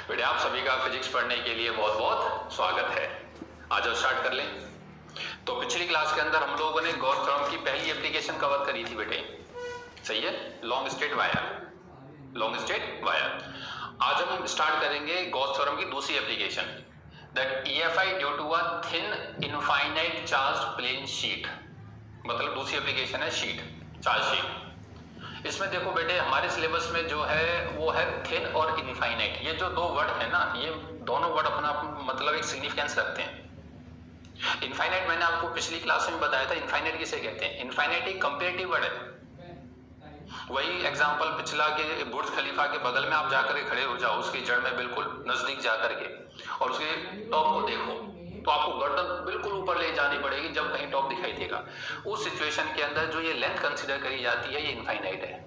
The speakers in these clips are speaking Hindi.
बेटे आप सभी का फिजिक्स पढ़ने के लिए बहुत बहुत स्वागत है। आज स्टार्ट कर लें। तो पिछली क्लास के अंदर हम लोगों ने गॉस थ्योरम की पहली एप्लीकेशन कवर करी थी बेटे, सही है, लॉन्ग स्ट्रेट वायर। आज हम स्टार्ट करेंगे गॉस थ्योरम की दूसरी application, that EFI due to a thin infinite charged plane sheet. मतलब दूसरी एप्लीकेशन है शीट, चार्ज शीट। इसमें देखो बेटे हमारे सिलेबस में जो है वो है थिन और इनफाइनाइट। ये जो दो वर्ड है ना, ये दोनों वर्ड अपना मतलब एक सिग्निफिकेंस रखते हैं। इनफाइनाइट मैंने आपको पिछली क्लास में बताया था, इनफाइनाइट किसे कहते हैं। इनफाइनाइट एक कंपेरेटिव वर्ड है। वही एग्जांपल पिछला के बुर्ज खलीफा के बगल में आप जाकर के खड़े हो जाओ, उसकी जड़ में बिल्कुल नजदीक जाकर के, और उसके टॉप को देखो तो आपको गर्दन बिल्कुल ऊपर ले जानी पड़ेगी जब कहीं टॉप दिखाई देगा। उस सिचुएशन के अंदर जो ये लेंथ कंसीडर करी जाती है ये इनफाइनाइट है।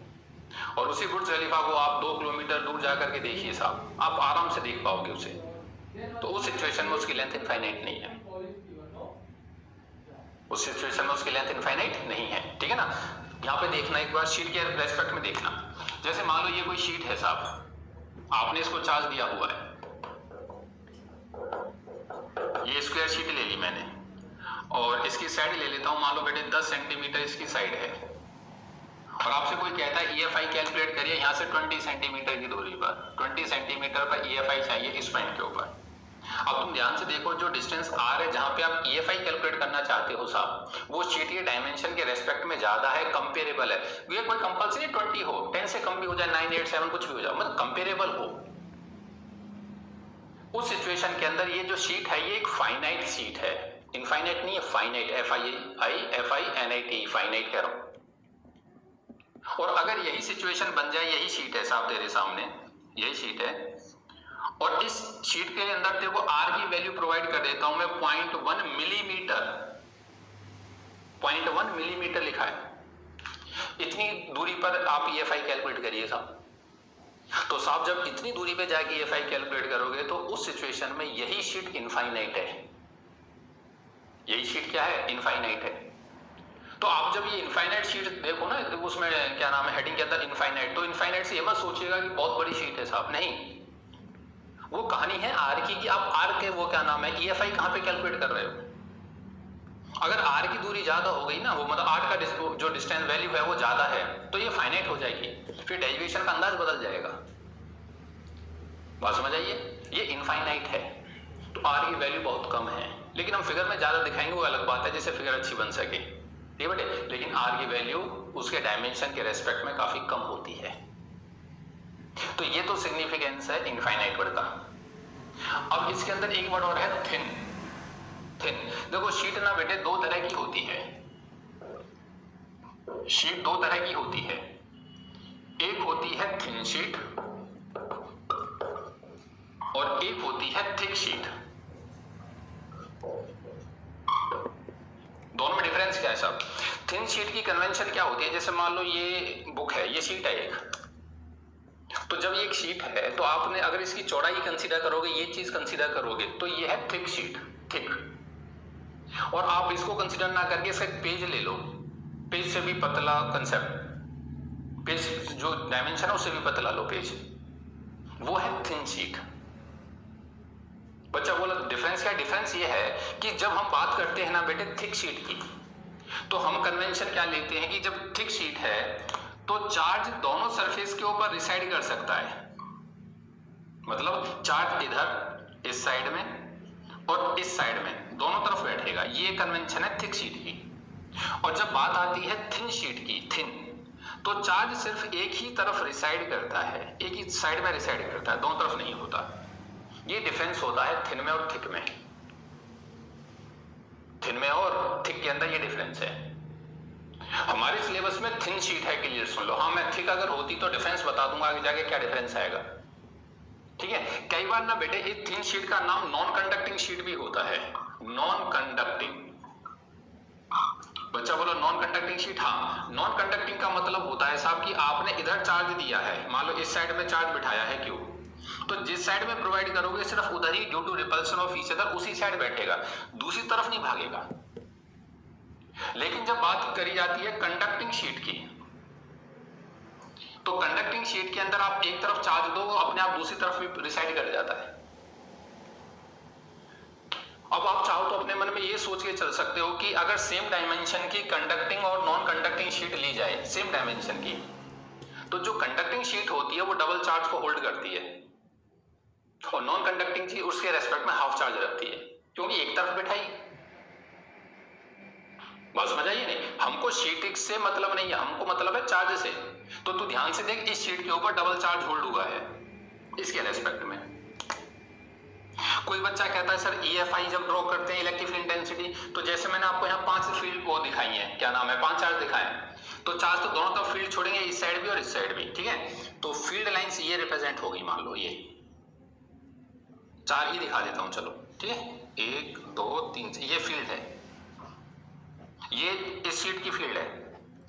और उसी बुर्ज खलीफा को आप 2 किलोमीटर दूर जाकर के देखिए साहब, आप आराम से देख पाओगे उसे। तो उस सिचुएशन में उसकी लेंथ इनफाइनाइट नहीं है, उस सिचुएशन में उसकी लेंथ इनफाइनाइट नहीं है, ठीक है ना। यहाँ पे देखना एक बार शीट के रेस्पेक्ट में देखना। जैसे मान लो ये कोई शीट है साहब, आपने इसको चार्ज दिया हुआ है, ये स्क्वायर शीट ले ली मैंने और इसकी साइड ले लेता हूं, मान लो बेटे 10 सेंटीमीटर इसकी साइड है, और आपसे कोई कहता है EFI कैलकुलेट करिए यहां से 20 सेंटीमीटर की दूरी पर, 20 सेंटीमीटर पर EFI चाहिए इस पॉइंट के ऊपर। अब तुम ध्यान से देखो, जो डिस्टेंस R है जहां पे आप EFI कैलकुलेट करना चाहते हो साहब, वो शीट के डायमेंशन के रेस्पेक्ट में ज्यादा है, कंपेरेबल है। ये कोई कंपल्सरी 20 हो, 10 से कम भी हो जाए, 9, 8, 7 कुछ भी हो जाए, मतलब कंपेरेबल हो। उस सिचुएशन के अंदर ये जो शीट है ये एक फाइनाइट शीट है, इनफाइनाइट नहीं है, फाइनाइट, FINIT, फाइनाइट कह रहा हूं। और अगर यही सिचुएशन बन जाए, यही शीट है साहब तेरे सामने, यही शीट है, और इस शीट के अंदर तेरे को R की वैल्यू प्रोवाइड कर देता हूं मैं 0.1 मिलीमीटर, 0.1 मिलीमीटर लिखा है। इतनी दूरी पर आप EFI कैलकुलेट करिए साहब। तो साहब जब इतनी दूरी पे जाके EFI कैलकुलेट करोगे तो उस सिचुएशन में यही शीट इनफाइनाइट है। यही शीट क्या है? इनफाइनाइट है। तो आप जब ये इनफाइनाइट शीट देखो ना, उसमें क्या नाम है हेडिंग के अंदर इनफाइनाइट, तो इनफाइनाइट से ये मत सोचिएगा कि बहुत बड़ी शीट है साहब, नहीं। वो कहानी है R की, कि आप R के वो क्या नाम है EFI कहां पे कैलकुलेट कर रहे हो। अगर R की दूरी ज्यादा हो गई ना, वो मतलब R का जो डिस्टेंस वैल्यू है वो ज्यादा है, तो ये फाइनाइट हो जाएगी, फिर डेरिवेशन का अंदाज बदल जाएगा। बात समझ आइए, ये इनफाइनाइट है तो R की वैल्यू बहुत कम है, लेकिन हम फिगर में ज्यादा दिखाएंगे वो अलग बात है, जिससे फिगर अच्छी बन सके, ठीक बेटे। लेकिन R की वैल्यू उसके डायमेंशन के रेस्पेक्ट में काफी कम होती है। तो ये तो सिग्निफिकेंस है इनफाइनाइट वर्ड का। अब इसके अंदर एक वर्ड और है थिन। थिन देखो, शीट ना बेटे दो तरह की होती है, शीट दो तरह की होती है। एक होती है थिन शीट और एक होती है थिक शीट। दोनों में डिफरेंस क्या है साहब? थिन शीट की कन्वेंशन क्या होती है, जैसे मान लो ये बुक है, ये शीट है एक, तो जब ये एक शीट है तो आपने अगर इसकी चौड़ाई कंसीडर करोगे, ये चीज कंसीडर करोगे, तो ये है थिक शीट, थिक। और आप इसको कंसीडर ना करके इसका एक पेज ले लो, पेज से भी पतला कंसेप्ट, पेज जो डायमेंशन है उससे भी पतला लो पेज, वो है थिन शीट। बच्चा बोला डिफरेंस क्या है? डिफरेंस ये है कि जब हम बात करते हैं ना बेटे थिक शीट की, तो हम कन्वेंशन क्या लेते हैं कि जब थिक शीट है तो चार्ज दोनों सरफेस के ऊपर रिसाइड कर सकता है। मतलब चार्ज इधर इस साइड में और इस साइड में दोनों तरफ बैठेगा, ये कन्वेंशन है थिक शीट की। और जब बात आती है थिन शीट की, थिन, तो चार्ज सिर्फ एक ही तरफ रिसाइड करता है, एक ही साइड में रिसाइड करता है, दोनों तरफ नहीं होता। ये डिफरेंस होता है थिन में और थिक में, थिन में और थिक के अंदर ये डिफरेंस है। हमारे सिलेबस में थिन शीट है, क्लियर सुन लो। हाँ, मैं थिक अगर होती तो डिफरेंस बता दूंगा आगे जाके क्या डिफरेंस आएगा, ठीक है। कई बार ना बेटे इस थिन शीट का नाम नॉन कंडक्टिंग शीट भी होता है, नॉन कंडक्टिंग। बच्चा बोलो नॉन कंडक्टिंग शीट। हाँ, नॉन कंडक्टिंग का मतलब होता है साहब कि आपने इधर चार्ज दिया है, मान लो इस साइड में चार्ज बिठाया है क्यों, तो जिस साइड में प्रोवाइड करोगे सिर्फ उधर ही due to repulsion of each other उसी साइड बैठेगा, दूसरी तरफ नहीं भागेगा। लेकिन जब बात करी जाती है कंडक्टिंग शीट की, तो कंडक्टिंग शीट के अंदर आप एक तरफ चार्ज दो, अपने आप दूसरी तरफ भी रिसाइड कर जाता है। अब आप चाहो तो अपने मन में ये सोच के चल सकते हो कि अगर सेम डायमेंशन की कंडक्टिंग और नॉन कंडक्टिंग शीट ली जाए, सेम डायमेंशन की, तो जो कंडक्टिंग शीट होती है वो डबल चार्ज को होल्ड करती है और नॉन कंडक्टिंग शीट उसके रेस्पेक्ट में हाफ चार्ज रखती है, क्योंकि एक तरफ बैठाई। बात समझ आई नहीं? हमको शीट से मतलब नहीं है, हमको मतलब है चार्ज से। तो तू ध्यान से देख, इस शीट के ऊपर डबल चार्ज होल्ड हुआ है इसके रेस्पेक्ट में। कोई बच्चा कहता है सर EFI जब ड्रॉ करते हैं इलेक्ट्रिक फील्ड इंटेंसिटी, तो जैसे मैंने आपको यहाँ 5 फील्ड वो दिखाई है, क्या नाम है, 5 चार्ज दिखाए, तो चार्ज तो दोनों तरफ फील्ड छोड़ेंगे, इस साइड भी और इस साइड भी, ठीक है। तो फील्ड लाइंस ये रिप्रेजेंट होगी, मान लो ये 4 ही दिखा देता हूं, चलो ठीक है, 1 2 3, ये फील्ड है, ये इस शीट की फील्ड है,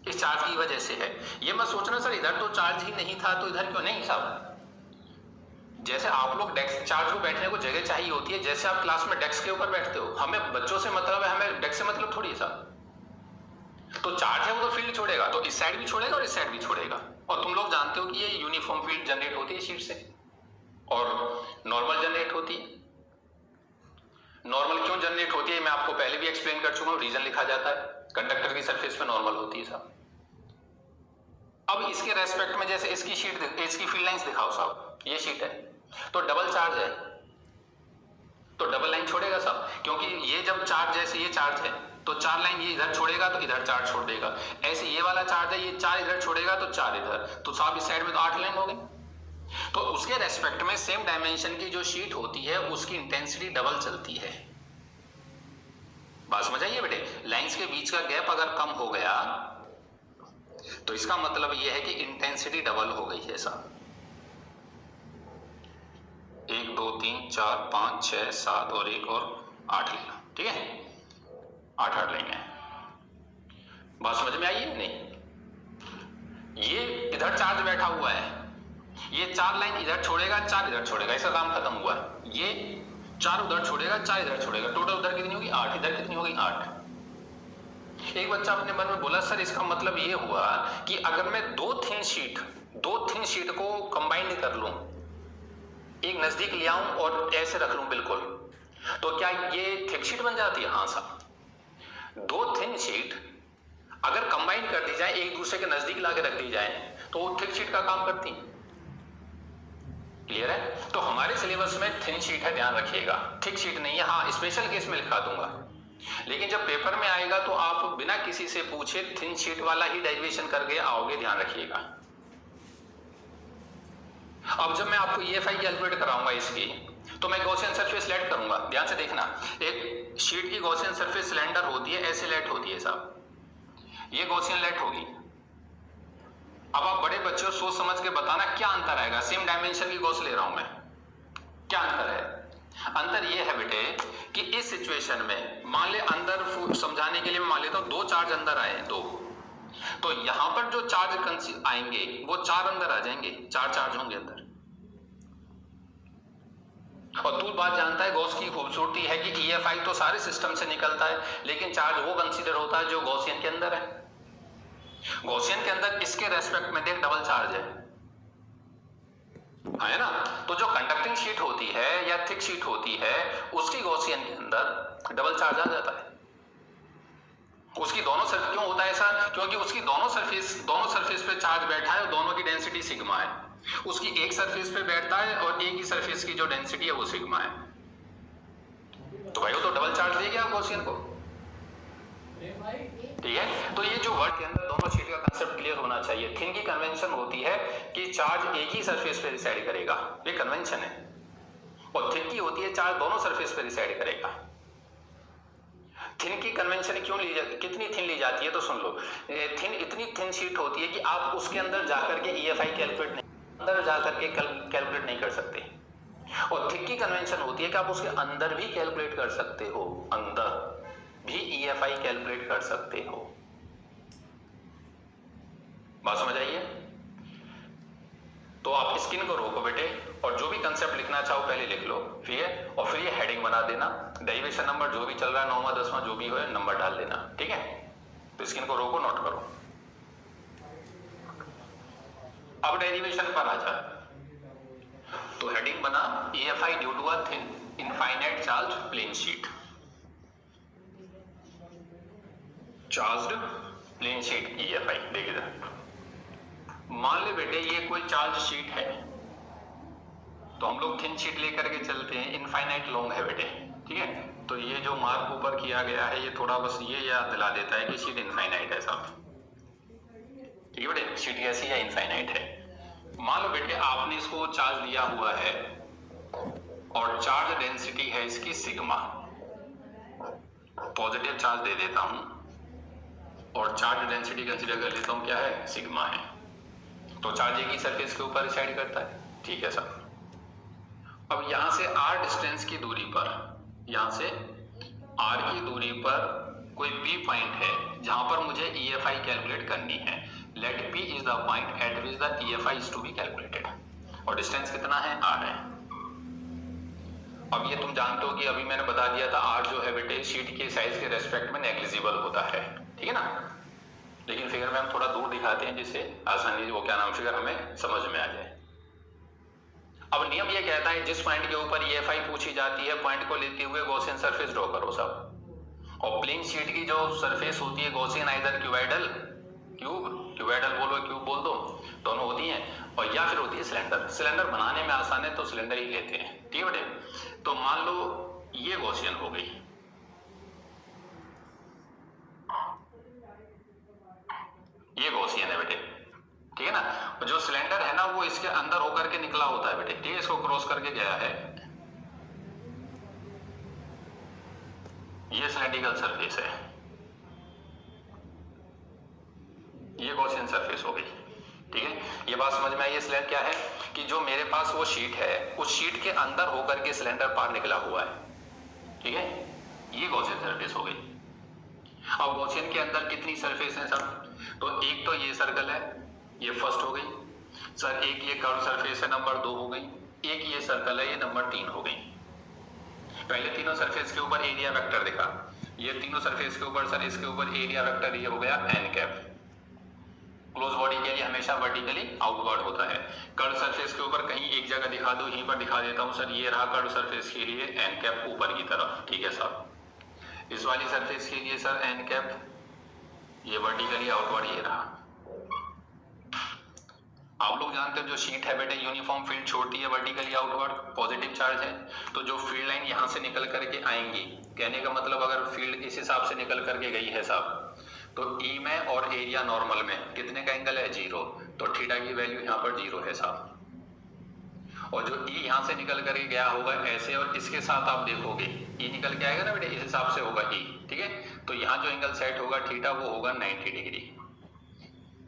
इस चार्ज की वजह से है। ये मत सोचना सर इधर तो चार्ज ही नहीं था तो इधर क्यों नहीं साहब। जैसे आप लोग डेस्क चार्ज को बैठने को जगह चाहिए होती है, जैसे आप क्लास में डेस्क के ऊपर बैठते हो, हमें बच्चों से मतलब है, हमें डेस्क से मतलब थोड़ी सा। तो चार्ज है वो तो फील्ड छोड़ेगा, तो इस साइड भी छोड़ेगा और इस साइड भी छोड़ेगा। और तुम लोग जानते हो कि ये यूनिफॉर्म फील्ड जनरेट होती है शीट से और नॉर्मल जनरेट होती है। नॉर्मल क्यों जनरेट होती है मैं आपको पहले भी एक्सप्लेन कर चुका हूं, रीजन लिखा जाता है, कंडक्टर की सरफेस पे नॉर्मल होती है साहब। अब इसके रेस्पेक्ट में जैसे इसकी शीट, इसकी फील्ड लाइंस दिखाओ साहब, ये शीट है तो डबल चार्ज है, तो डबल लाइन छोड़ेगा साहब, क्योंकि ये जब चार्ज, जैसे ये चार्ज है तो 4 लाइन ये इधर छोड़ेगा तो इधर चार्ज छोड़ देगा, ऐसे ये वाला चार्ज है, ये 4 इधर छोड़ेगा तो 4 इधर, तो साहब इस साइड में तो 8 लाइन हो गई। तो उसके रेस्पेक्ट में सेम डायमेंशन की जो शीट होती है उसकी इंटेंसिटी डबल चलती है। बात समझ आइए बेटे, लाइंस के बीच का गैप अगर कम हो गया तो इसका मतलब यह है कि इंटेंसिटी डबल हो गई है साहब। 1 2 3 4 5 6 7 और 1 और 8 लेना, ठीक है, 8 लाइन है। बात समझ में आई है नहीं? ये इधर चार्ज बैठा हुआ है, ये 4 लाइन इधर छोड़ेगा, 4 इधर छोड़ेगा, इसका काम खत्म हुआ। ये 4 उधर छोड़ेगा, 4 इधर छोड़ेगा, टोटल उधर कितनी होगी 8, इधर कितनी होगी 8। एक बच्चा अपने मन में बोला सर इसका मतलब ये हुआ कि अगर मैं दो थिन शीट को कंबाइन कर लूं, एक नजदीक ले आऊं और ऐसे रख लूं बिल्कुल, तो क्या ये थिक शीट बन जाती है? हाँ साहब, 2 थिन शीट अगर कंबाइन कर दी जाए, एक दूसरे के नजदीक लाके रख दी जाए, तो वो थिक शीट का काम करती है। क्लियर है? तो हमारे सिलेबस में थिन शीट है, ध्यान रखिएगा, थिक शीट नहीं है। हाँ, स्पेशल केस में लिखा दूंगा, लेकिन जब पेपर में आएगा तो आप बिना किसी से पूछे थिन शीट वाला ही डेरिवेशन करके आओगे, ध्यान रखिएगा। अब जब मैं आपको EFI कैलकुलेट कराऊंगा इसकी, तो मैं गॉसियन सरफेस लेट करूंगा, ध्यान से देखना। एक शीट की गॉसियन सरफेस सिलेंडर होती है, ऐसे लेट होती है साहब, ये गॉसियन लेट होगी। अब आप बड़े बच्चे हो, सोच समझ के बताना क्या अंतर आएगा। सेम डायमेंशन की गॉस ले रहा हूं मैं, क्या अंतर है? अंतर ये है बेटे कि इस सिचुएशन में मान ले अंदर, समझाने के लिए मैं मान लेता हूं 2 चार्ज अंदर आए, 2, तो यहां पर जो चार्ज आएंगे वो 4 अंदर आ जाएंगे, 4 चार्ज होंगे अंदर। और तू बात जानता है, गॉस की खूबसूरती है कि EFI तो सारे सिस्टम से निकलता है, लेकिन चार्ज वो कंसीडर होता है जो गॉसियन के अंदर है। गॉसियन के अंदर इसके रेस्पेक्ट में देख डबल चार्ज है ना? तो जो कंडक्टिंग शीट होती है या थिक शीट होती है, उसकी गॉसियन के अंदर डबल चार्ज आ जाता है। उसकी दोनों सरफेस क्यों होता है ऐसा? क्योंकि उसकी दोनों सरफेस पे चार्ज बैठा है और दोनों की डेंसिटी सिग्मा है। उसकी एक सरफेस पे बैठता है और एक ही सरफेस की जो डेंसिटी है वो सिग्मा है, तो भाई वो तो डबल चार्ज दे गया गॉसियन को, ठीक है। तो ये जो वर्ड के अंदर दोनों शीट का कंसेप्ट क्लियर होना चाहिए। थिन की कन्वेंशन होती है कि चार्ज एक ही सरफेस पे रिसाइड करेगा, ये कन्वेंशन है, और थिन की होती है चार्ज दोनों सरफेस पे रिसाइड करेगा। थिन की कन्वेंशन क्यों ली जाती, कितनी थिन ली जाती है तो सुन लो। थिन इतनी थिन शीट होती है कि आप उसके अंदर जाकर के EFI कैलकुलेट नहीं कर सकते, और थिक की कन्वेंशन होती है कि आप उसके अंदर भी कैलकुलेट कर सकते हो, अंदर भी EFI कैलकुलेट कर सकते हो। बात समझ आइए? तो आप स्किन को रोको बेटे, और जो भी कंसेप्ट लिखना चाहो पहले लिख लो, ठीक है, और फिर ये हेडिंग बना देना, डेरिवेशन नंबर जो भी चल रहा है 9वां 10वां जो भी हो नंबर डाल देना, ठीक है। तो स्किन को रोको, नोट करो। अब डेरिवेशन पर आ जाए तो हेडिंग बना EFI due to a thin infinite charge plane sheet. Charged plane sheet EFI। देखिए जरा, मान ले बेटे ये कोई चार्ज शीट है तो हम लोग थिन शीट लेकर के चलते हैं, इनफाइनाइट लॉन्ग है बेटे, ठीक है। तो ये जो मार्क ऊपर किया गया है ये थोड़ा बस ये याद दिला देता है कि शीट इनफाइनाइट है साहब, ठीक है बेटे। शीट कैसी है? इनफाइनाइट है। मान लो बेटे आपने इसको चार्ज दिया हुआ है और चार्ज डेंसिटी है इसकी सिग्मा, पॉजिटिव चार्ज दे देता हूं और चार्ज डेंसिटी कंसीडर कर लेता हूं क्या है? सिग्मा है। तो चार्ज एक ही सरफेस के ऊपर रिसाइड करता है, ठीक है सर। अब यहां से r डिस्टेंस की दूरी पर, यहां से r की दूरी पर कोई P पॉइंट है जहां पर मुझे EFI कैलकुलेट करनी है। Let P is the point at which the EFI is to be calculated. और डिस्टेंस कितना है? r है। अब ये तुम जानते हो कि अभी मैंने बता दिया था r जो है बेटे शीट के साइज के रेस्पेक्ट में नेग्लिजिबल होता है, ठीक है ना। लेकिन फिगर में हम थोड़ा दूर दिखाते हैं जिससे आसानी वो क्या नाम फिगर हमें समझ में आ जाए। अब नियम ये कहता है जिस पॉइंट के ऊपर EFI पूछी जाती है पॉइंट को लेते हुए गॉसियन सरफेस ड्रॉ करो सब। और प्लेन शीट की जो सरफेस होती है गॉसियन आइदर क्यूबाइडल, क्यूबाइडल बोलो क्यूब बोल दो, दोनों होती हैं, और या फिर होती है सिलेंडर। सिलेंडर बनाने में आसान है तो सिलेंडर ही लेते हैं, ठीक है बेटे। तो मान लो ये गॉसियन हो गई, ये गॉसियन है बेटे, ठीक है ना। जो सिलेंडर है ना वो इसके अंदर होकर के निकला होता है बेटे, ठीक है, इसको क्रॉस करके गया है। ये सिलेंड्रिकल सरफेस है, ये गॉसियन सरफेस हो गई, ठीक है। ये बात समझ में आई? ये सिलेंडर क्या है कि जो मेरे पास वो शीट है उस शीट के अंदर होकर के सिलेंडर पार निकला हुआ है, ठीक है। ये गॉसियन सरफेस हो गई। अब गॉसियन के अंदर कितनी सरफेस है सब? तो एक तो ये सर्कल है, ये फर्स्ट हो गई सर। एक ये कर्व सरफेस है, नंबर 2 हो गई। एक ये सर्कल है, ये नंबर 3 हो गई। पहले तीनों सरफेस के ऊपर एरिया वेक्टर दिखा, ये तीनों सरफेस के ऊपर सर इसके ऊपर एरिया वेक्टर ये हो गया n कैप। क्लोज बॉडी के लिए हमेशा वर्टिकली आउटवर्ड होता है। कर्व सरफेस के ऊपर कहीं एक जगह दिखा दो, यहीं पर दिखा देता हूं सर, ये रहा कर्व सरफेस के लिए n कैप ऊपर की तरफ, ठीक है साहब। इस वाली सरफेस के लिए सर n कैप ये वर्टिकली आउटवर्ड ये रहा। आप लोग जानते हो जो शीट है बेटे यूनिफॉर्म फील्ड छोड़ती है वर्टिकली आउटवर्ड, पॉजिटिव चार्ज है। तो जो फील्ड लाइन यहां से निकल करके आएंगी, कहने का मतलब अगर फील्ड इस हिसाब से निकल करके गई है साहब, तो E में और एरिया नॉर्मल में कितने का एंगल है? 0। तो थीटा की वैल्यू यहाँ पर 0 है साहब। और जो E यहाँ से निकल करके गया होगा ऐसे, और इसके साथ आप देखोगे E निकल के आएगा ना बेटे, इस हिसाब से होगा E, ठीक है। तो यहाँ जो एंगल सेट होगा थीटा वो होगा 90 डिग्री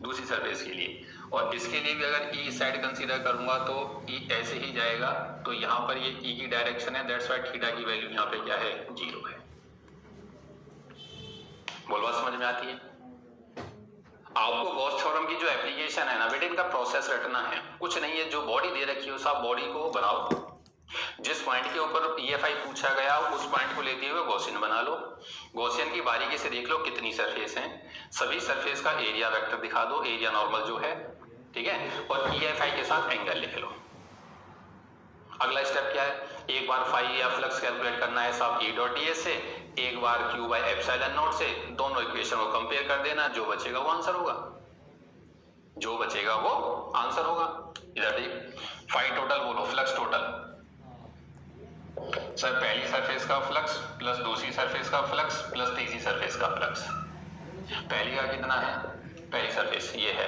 दूसरी सरफेस के लिए। और इसके लिए भी अगर E साइड कंसीडर करूंगा तो E ऐसे ही जाएगा, तो यहाँ पर ये E की डायरेक्शन है, दैट्स व्हाई थीटा की वैल्यू यहाँ पे क्या है? 0 है। बोल बात समझ में आती है? आपको गॉस थ्योरम की जो एप्लीकेशन है ना बेटे, इनका प्रोसेस रटना है, कुछ नहीं है। जो बॉडी दे रखी हो साहब, बॉडी को बनाओ, जिस पॉइंट के ऊपर EFI पूछा गया उस पॉइंट को लेते हुए गॉसियन बना लो। गॉसियन की बारीकी से देख लो कितनी सरफेस है, सभी सरफेस का एरिया वेक्टर दिखा दो, एरिया नॉर्मल जो है, ठीक है। और EFI के साथ एंगल लिख लो। अगला स्टेप क्या है? एक बार फाई या फ्लक्स कैलकुलेट करना है साहब E डॉट ds से, एक बार Q बाय एप्सिलॉन नॉट से। दोनों इक्वेशन को कंपेयर कर देना, जो बचेगा वो आंसर होगा, जो बचेगा वो आंसर होगा। इधर देख, फाई टोटल बोलो, फ्लक्स टोटल सर पहली सरफेस का फ्लक्स प्लस दूसरी सरफेस का फ्लक्स प्लस तीसरी सरफेस का फ्लक्स। पहली का कितना है? पहली सरफेस ये है,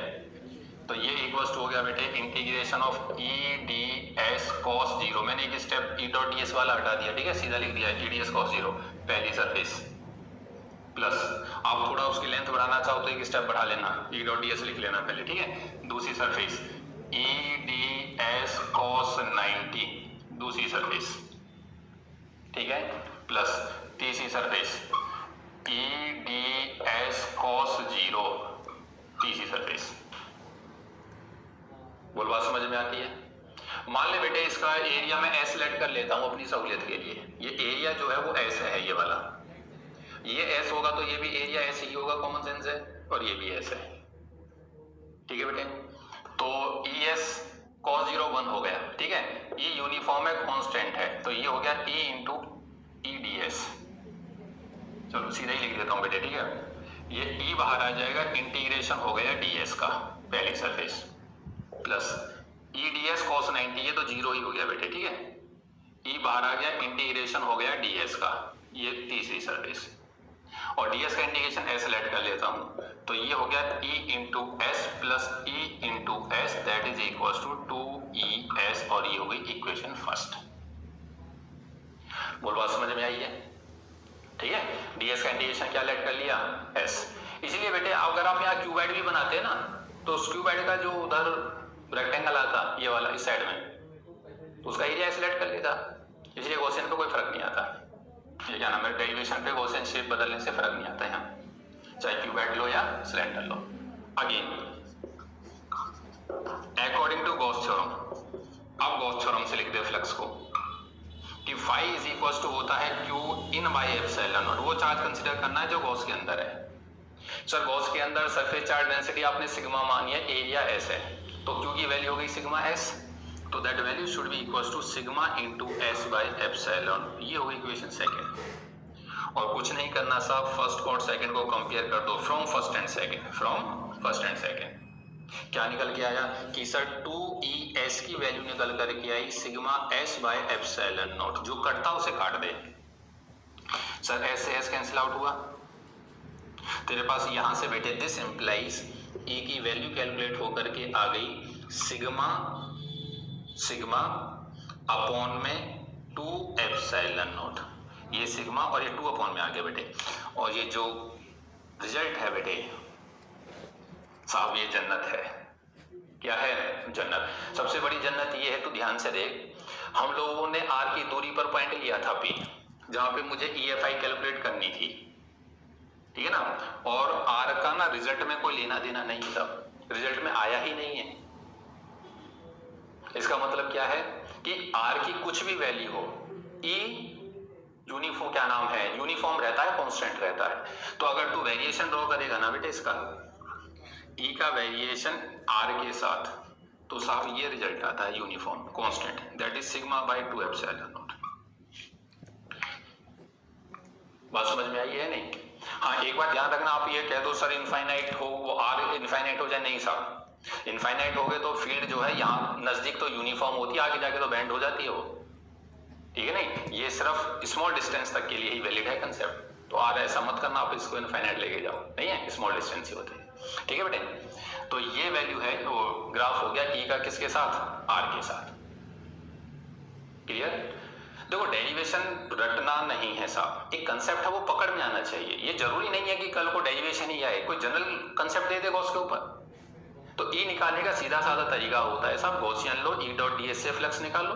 तो ये इक्वल्स हो गया बेटे integration of E ds cos 0। मैंने एक स्टेप E डॉट ds वाला हटा दिया, ठीक है, सीधा लिख दिया E ds cos 0 पहली सरफेस, प्लस आप थोड़ा उसकी लेंथ बढ़ाना चाहो तो एक स्टेप बढ़ा लेना, E डॉट ds लिख लेना पहले, ठीक है। दूसरी सरफेस E ds cos 90 दूसरी सरफेस, ठीक है, प्लस तीसरी सरफेस E ds cos 0 तीसरी सरफेस। बोल बात समझ में आती है? मान ले बेटे इसका एरिया मैं S लेट कर लेता हूं अपनी सहूलियत के लिए। ये एरिया जो है वो S है, ये वाला, ये S होगा तो ये भी एरिया S ही होगा, कॉमन सेंस है, और ये भी S है, ठीक है बेटे। तो ई एस cos 0 1 हो गया, ठीक है। ये यूनिफॉर्म है, कांस्टेंट है, तो ये हो गया e into E D S. चलो सीधा ही लिख देता हूँ बेटे, ठीक है। ये e बाहर आ जाएगा, इंटीग्रेशन हो गया ds का पहली surface, plus E D S cos 90, ये तो 0 ही हो गया बेटे, ठीक है। e बाहर आ गया, इंटीग्रेशन हो गया ds का, ये तीसरी सरफेस, और ds का इंटीग्रेशन s लेट कर लेता हूं, तो ये हो गया e into S plus e into S, that is equal to 2es, और ये हो गई इक्वेशन फर्स्ट। बोल बात समझ में आई है, ठीक है। ds का इंटीग्रेशन क्या लेट कर लिया, s। इसलिए बेटे अगर आप यहाँ क्यूबाइड भी बनाते हैं ना, तो उस क्यूबाइड का जो उधर रेक्टेंगल आता ये वाला इस साइड में, तो उसका एरिया सिलेक्ट कर लेता, इसलिए गॉसियन पे कोई फर्क नहीं आता। ये क्या नाम है, डेरिवेशन पे गॉसियन शेप बदलने से फर्क नहीं आता यहाँ, चाहे क्यूबाइड लो या सिलेंडर लो। Again according to Gauss theorem, अब गॉस थ्योरम से लिख दे फ्लक्स को कि फाई इज इक्वल टू होता है Q in by epsilon not. वो चार्ज कंसीडर करना है जो गॉस के अंदर है। सर गॉस के अंदर सरफेस चार्ज डेंसिटी आपने सिग्मा मानी है, एरिया एस है, तो क्यू की वैल्यू हो गई सिग्मा एस, तो that value should be equal to sigma into S by epsilon. ये हो गई इक्वेशन सेकेंड। और कुछ नहीं करना साहब, फर्स्ट और सेकंड को कंपेयर कर दो, from first and second, from first and second. क्या निकल के आया कि सर 2es की वैल्यू निकल करके आई sigma s bye epsilon not, जो कटता उसे काट दे। सर s से s कैंसिल आउट हुआ, तेरे पास यहां से बेटे दिस इंप्लाइज e की वैल्यू कैलकुलेट होकर के आ गई सिग्मा अपॉन में 2 एप्सिलॉन नॉट, ये सिग्मा और ये 2 अपॉन में आ गया बेटे। और ये जो रिजल्ट है बेटे साहब, ये जन्नत है। क्या है, जन्नत। सबसे बड़ी जन्नत ये है, तो ध्यान से देख, हम लोगों ने r की दूरी पर पॉइंट लिया था p, जहां पे मुझे EFI कैलकुलेट करनी थी, ठीक है ना। और r का ना रिजल्ट में कोई लेना देना नहीं था, रिजल्ट में आया ही नहीं है। इसका मतलब क्या है कि r की कुछ भी वैल्यू हो, e यूनिफॉर्म क्या नाम है, यूनिफॉर्म रहता है, कांस्टेंट रहता है। तो अगर तू वेरिएशन ड्रॉ करेगा ना बेटे इसका, e का वेरिएशन r के साथ, तो साहब ये रिजल्ट आता है uniform constant, that is sigma by 2 epsilon not. बात समझ में आई है नहीं? हाँ, एक बात ध्यान रखना, आप ये कह दो सर इनफाइनाइट हो, वो r इनफाइनाइट हो जाए, नहीं साहब, इनफाइनाइट हो गए तो फील्ड जो है यहाँ नजदीक तो यूनिफॉर्म होती है, आगे जाके तो बैंड हो जाती है वो, ठीक है नहीं। ये सिर्फ स्मॉल डिस्टेंस तक के लिए ही वैलिड है कंसेप्ट, तो r ऐसा मत करना आप इसको इनफाइनाइट लेके जाओ, नहीं है, स्मॉल डिस्टेंस ही होते हैं, ठीक है बेटे। तो ये वैल्यू है, वो ग्राफ हो गया e का किसके साथ, r के साथ। क्लियर? देखो डेरिवेशन रटना नहीं है साहब, एक कंसेप्ट है वो पकड़ में आना चाहिए। ये जरूरी नहीं है कि कल को डेरिवेशन ही आए, कोई जनरल कंसेप्ट दे देगा उसके ऊपर। तो e निकालने का सीधा साधा तरीका होता है साहब, गॉसियन लो, e डॉट ds से फ्लक्स निकालो,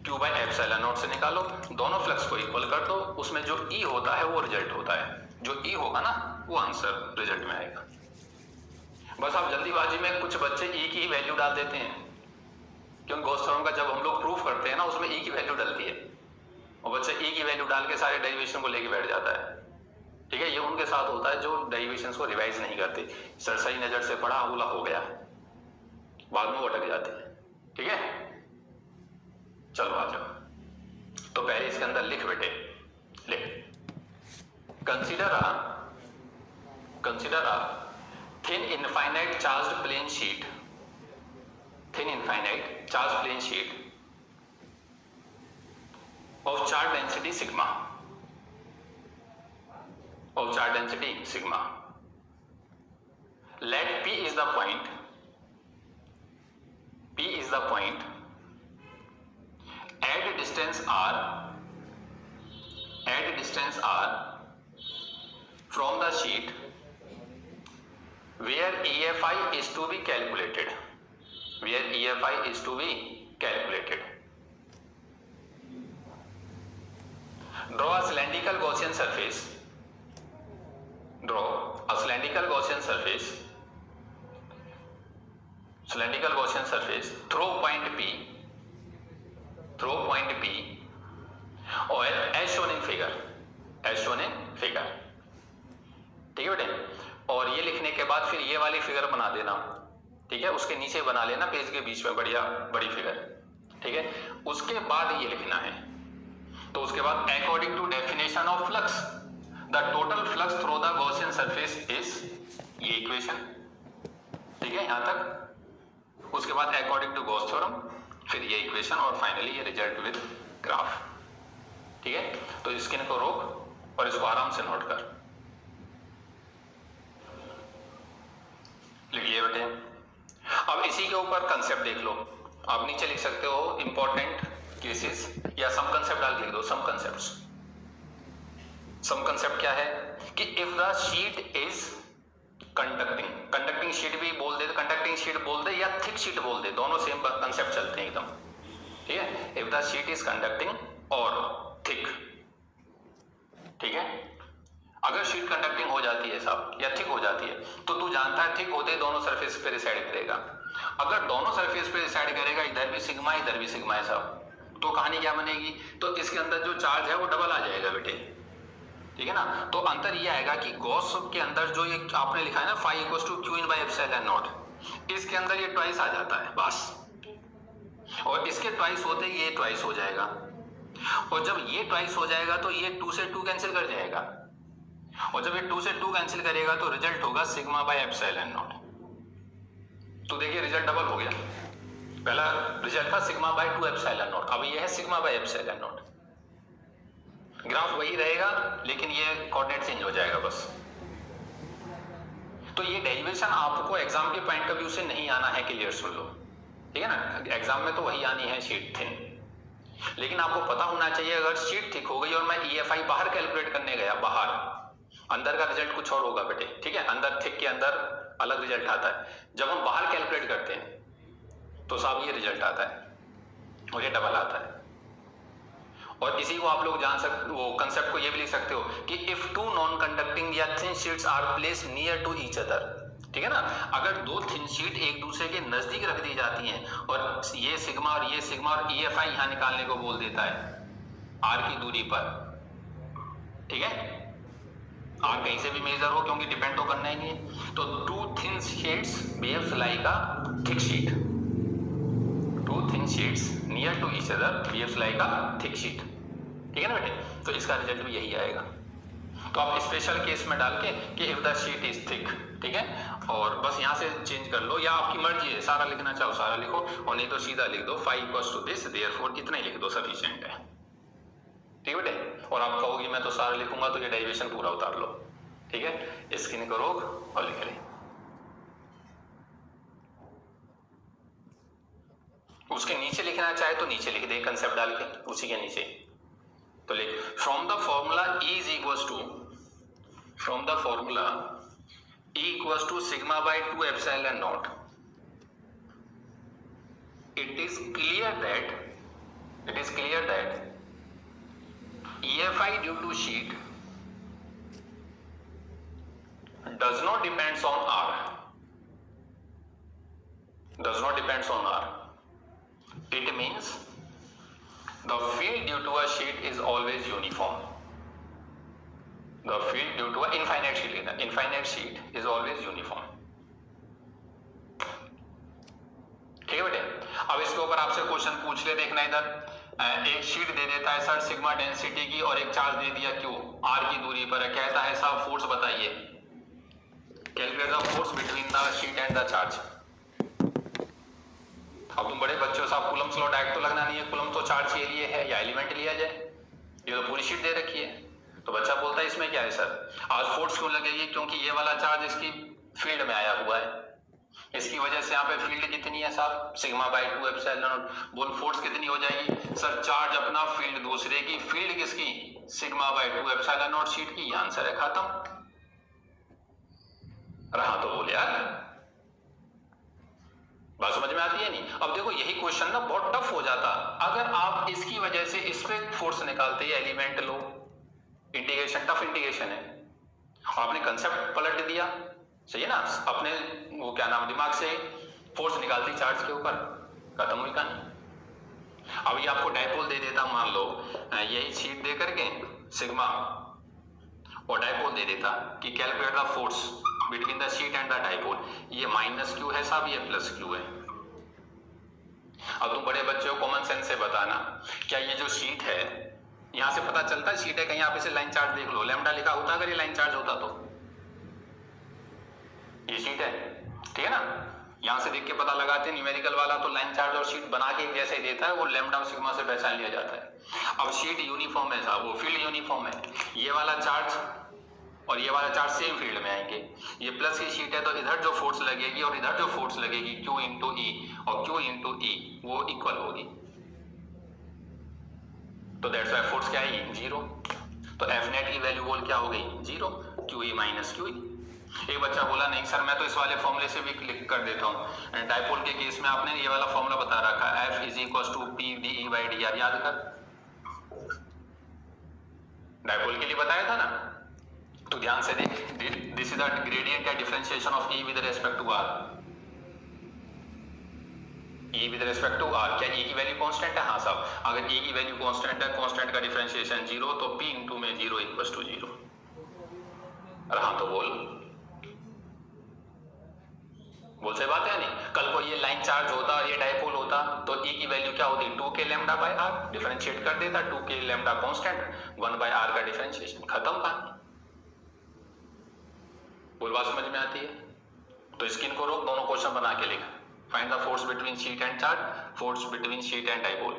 q बाय एप्सिलॉन नॉट से निकालो, दोनों फ्लक्स को इक्वल कर दो, उसमें जो e होता है वो रिजल्ट होता है, जो e होगा ना वो आंसर रिजल्ट में आएगा। बस आप जल्दीबाजी में कुछ बच्चे e की वैल्यू डाल देते हैं, क्योंकि गॉस थ्योरम का जब हम लोग प्रूफ करते हैं ना उसमें e की वैल्यू डलती है, और बच्चा e की वैल्यू डाल के सारे डेरिवेशन को लेके बैठ जाता है, ठीक है। ये उनके साथ होता है जो डेरिवेशंस को रिवाइज नहीं करते, सरसरी नजर से पढ़ा बोला हो गया, बाद में वो अटक जाते हैं, ठीक है। चलो आ जाओ, तो पहले इसके अंदर लिख बेटे, लिख, consider a thin infinite charged plane sheet, thin infinite charged plane sheet of charge density sigma, of charge density sigma. Let p is the point, p is the point at distance r, at distance r from the sheet where EFI is to be calculated, where EFI is to be calculated. Draw a cylindrical Gaussian surface, draw a cylindrical Gaussian surface, cylindrical Gaussian surface through point P, through point P, or as shown in figure, as shown in figure, ठीक है बेटे। और ये लिखने के बाद फिर ये वाली फिगर बना देना, ठीक है, उसके नीचे बना लेना पेज के बीच में बढ़िया बड़ी फिगर, ठीक है। उसके बाद ये लिखना है, तो उसके बाद according to definition of flux the total flux through the Gaussian surface is, ये इक्वेशन, ठीक है यहां तक। उसके बाद अकॉर्डिंग टू गॉस थ्योरम, फिर ये इक्वेशन, और फाइनली ये रिजल्ट विद ग्राफ, ठीक है। तो स्क्रीन को रोक और इसको आराम से नोट कर लिखिए बेटे। अब इसी के ऊपर कंसेप्ट देख लो, आप नीचे लिख सकते हो इंपॉर्टेंट केसेस, या सम कंसेप्ट डाल के लिख दो, सम कंसेप्ट्स। सम कंसेप्ट क्या है कि if the sheet is conducting, conducting sheet भी बोल दे, कंडक्टिंग शीट बोल दे या थिक शीट बोल दे, दोनों सेम कंसेप्ट चलते हैं एकदम, ठीक है। If the sheet is conducting और थिक, ठीक है। अगर शीट कंडक्टिंग हो जाती है साहब या थिक हो जाती है, तो तू जानता है थिक होते दोनों सरफेस पे रिसाइड करेगा। अगर दोनों सरफेस पे रिसाइड करेगा, इधर भी सिग्मा इधर भी सिग्मा है साहब, तो कहानी क्या बनेगी, तो इसके अंदर जो चार्ज है वो डबल आ जाएगा बेटे, ठीक है ना। तो अंतर ये आएगा कि गॉस के अंदर जो ये आपने लिखा है ना phi equals to q in by epsilon naught, इसके अंदर ये ट्वाइस आ जाता है बस, और इसके ट्वाइस होते ही ये ट्वाइस हो जाएगा, और जब ये ट्वाइस हो जाएगा तो ये 2 से 2 कैंसिल कर जाएगा, और जब ये 2 से 2 कैंसिल करेगा तो रिजल्ट होगा सिग्मा बाय एप्सिलॉन नॉट। तो देखिए रिजल्ट डबल हो गया, पहला रिजल्ट था सिग्मा बाय 2 एप्सिलॉन नॉट, अब ये है sigma by epsilon not. Graph वही रहेगा लेकिन ये कोऑर्डिनेट चेंज हो जाएगा बस। तो ये डेरिवेशन आपको एग्जाम के पॉइंट ऑफ व्यू से नहीं आना है, क्लियर सुन लो, ठीक है ना। एग्जाम में तो वही आनी है शीट थिन, लेकिन आपको पता होना चाहिए अगर शीट थिक हो गई और मैं EFI बाहर कैलकुलेट करने गया, बाहर, अंदर का रिजल्ट कुछ और होगा बेटे, ठीक है। अंदर थिक के अंदर अलग रिजल्ट आता है, जब हम बाहर कैलकुलेट करते हैं तो साहब ये रिजल्ट आता है और ये डबल आता है। और इसी को आप लोग जान सकते, वो कंसेप्ट को ये भी लिख सकते हो कि इफ टू नॉन कंडक्टिंग या thin sheets are placed near to each other, ठीक है ना। अगर दो थिन शीट एक दूसरे के नजदीक रख दी जाती हैं और ये सिग्मा और ये सिग्मा और EFI यहां निकालने को बोल देता है R की दूरी पर, ठीक है। R कहीं से भी मेजर हो क्योंकि डिपेंड तो करना ही नहीं है। तो two thin sheets behaves like a thick sheet, two thin sheets near to each other behaves like a thick sheet, ठीक है ना बेटे। तो इसका रिजल्ट भी यही आएगा। तो आप स्पेशल केस में डाल के कि if the sheet is thick, ठीक है, और बस यहां से चेंज कर लो, या आपकी मर्जी है सारा लिखना चाहो सारा लिखो, और नहीं तो सीधा लिख दो phi equals to this therefore, इतना ही लिख दो सफिशिएंट है, ठीक है बेटे। और आप कहोगे मैं तो सारा लिखूंगा, तो ये डेरिवेशन पूरा उतार लो, ठीक है। स्क्रीन को रोक और लिख ले। उसके नीचे लिखना चाहे तो नीचे लिख दे कंसेप्ट डाल के, उसी के नीचे तो लिख from the formula E is equals to, from the formula E equals to sigma by 2 epsilon naught. It is clear that EFI due to sheet does not depends on R. Does not depends on R. It means the field due to a sheet is always uniform. The field due to an infinite sheet, infinite sheet is always uniform, ठीक है बेटे। अब इसके ऊपर आपसे क्वेश्चन पूछ ले, देखना इधर एक शीट दे देता है सर सिग्मा डेंसिटी की और एक चार्ज दे दिया क्यू R की दूरी पर है, कहता है साहब फोर्स बताइए, calculate the force between the sheet and the charge. अब तुम बड़े बच्चों साहब कूलम्स लॉ डायरेक्ट तो लगना नहीं है, कूलम तो चार्ज के लिए है या एलिमेंट लिया जाए, ये तो पूरी शीट दे रखी है। तो बच्चा बोलता है इसमें क्या है सर, आज फोर्स क्यों लगेगी, क्योंकि ये वाला चार्ज इसकी फील्ड में आया हुआ है, इसकी वजह से यहाँ पे फील्ड कितनी है साहब सिग्मा बाय 2 एप्सिलॉन नॉट। बोल फोर्स कितनी हो जाएगी सर, चार्ज अपना फील्ड दूसरे की, फील्ड किसकी sigma by 2 epsilon not sheet की, आंसर है खत्म। रहा तो बोल यार, बात समझ में आती है नहीं। अब देखो यही क्वेश्चन ना बहुत टफ हो जाता अगर आप इसकी वजह से इस पे फोर्स निकालते, एलिमेंट लो, इंटीग्रेशन टफ इंटीग्रेशन है, आपने कंसेप्ट पलट दिया, सही है ना, अपने वो क्या नाम दिमाग से फोर्स निकालती चार्ज के ऊपर, खत्म हुई कहानी। अब ये आपको डायपोल दे देता, मान लो यही शीट दे करके सिग्मा और डायपोल दे देता कि calculate the force between the sheet and the dipole, ये माइनस क्यू है साहब, ये प्लस क्यू है। अब तुम बड़े बच्चे हो, कॉमन सेंस से बताना, क्या ये जो शीट है, यहां से पता चलता है शीट है, कहीं आप इसे लाइन चार्ज देख लो, लैम्डा लिखा होता अगर ये लाइन चार्ज होता तो, ये शीट है, ठीक है ना, यहां से देख के पता लगाते हैं, न्यूमेरिकल वाला तो लाइन चार्ज और शीट बना के जैसे ही देता है, वो लैम्डा और सिग्मा से पहचान लिया जाता है। अब शीट यूनिफॉर्म है साहब, वो फील्ड यूनिफॉर्म है, ये वाला चार्ज और ये वाला चार्ज सेम फील्ड में आएंगे, ये प्लस की शीट है तो इधर जो फोर्स लगेगी और इधर जो फोर्स लगेगी Q इंटू ई और Q इंटू ई वो इक्वल होगी, तो दैट्स व्हाई फोर्स क्या है, जीरो। तो एफ नेट की वैल्यू बोल क्या हो गई, zero, Q E minus Q E. एक बच्चा बोला नहीं सर मैं तो इस वाले फॉर्मूले से भी क्लिक कर देता हूँ, डाइपोल के केस में आपने ये वाला फॉर्मूला बता रखा है, F is equal to P D E by D R, याद कर, डाइपोल के लिए बताया था ना, तो ध्यान से देख, दिस इज द ग्रेडियंट या differentiation of E with respect to R, E with respect to R, क्या ई की वैल्यू कांस्टेंट है, हाँ साहब, अगर ई की वैल्यू कांस्टेंट है, कांस्टेंट का डिफरेंशिएशन जीरो, तो पी इंटू में जीरो इक्वल टू जीरो, अरे हाँ तो बोल सही बात है नहीं, कल को ये लाइन चार्ज होता, ये डाइपोल होता, तो ई की वैल्यू क्या होती, 2k lambda by are, differentiate कर देता, 2k lambda constant, 1 by R का डिफरेंशिएशन, खत्म कहानी। बोल बात समझ में आती है, तो स्किन को रोक, दोनों क्वेश्चन बना के लिख, find the force between sheet and charge, force between sheet and dipole.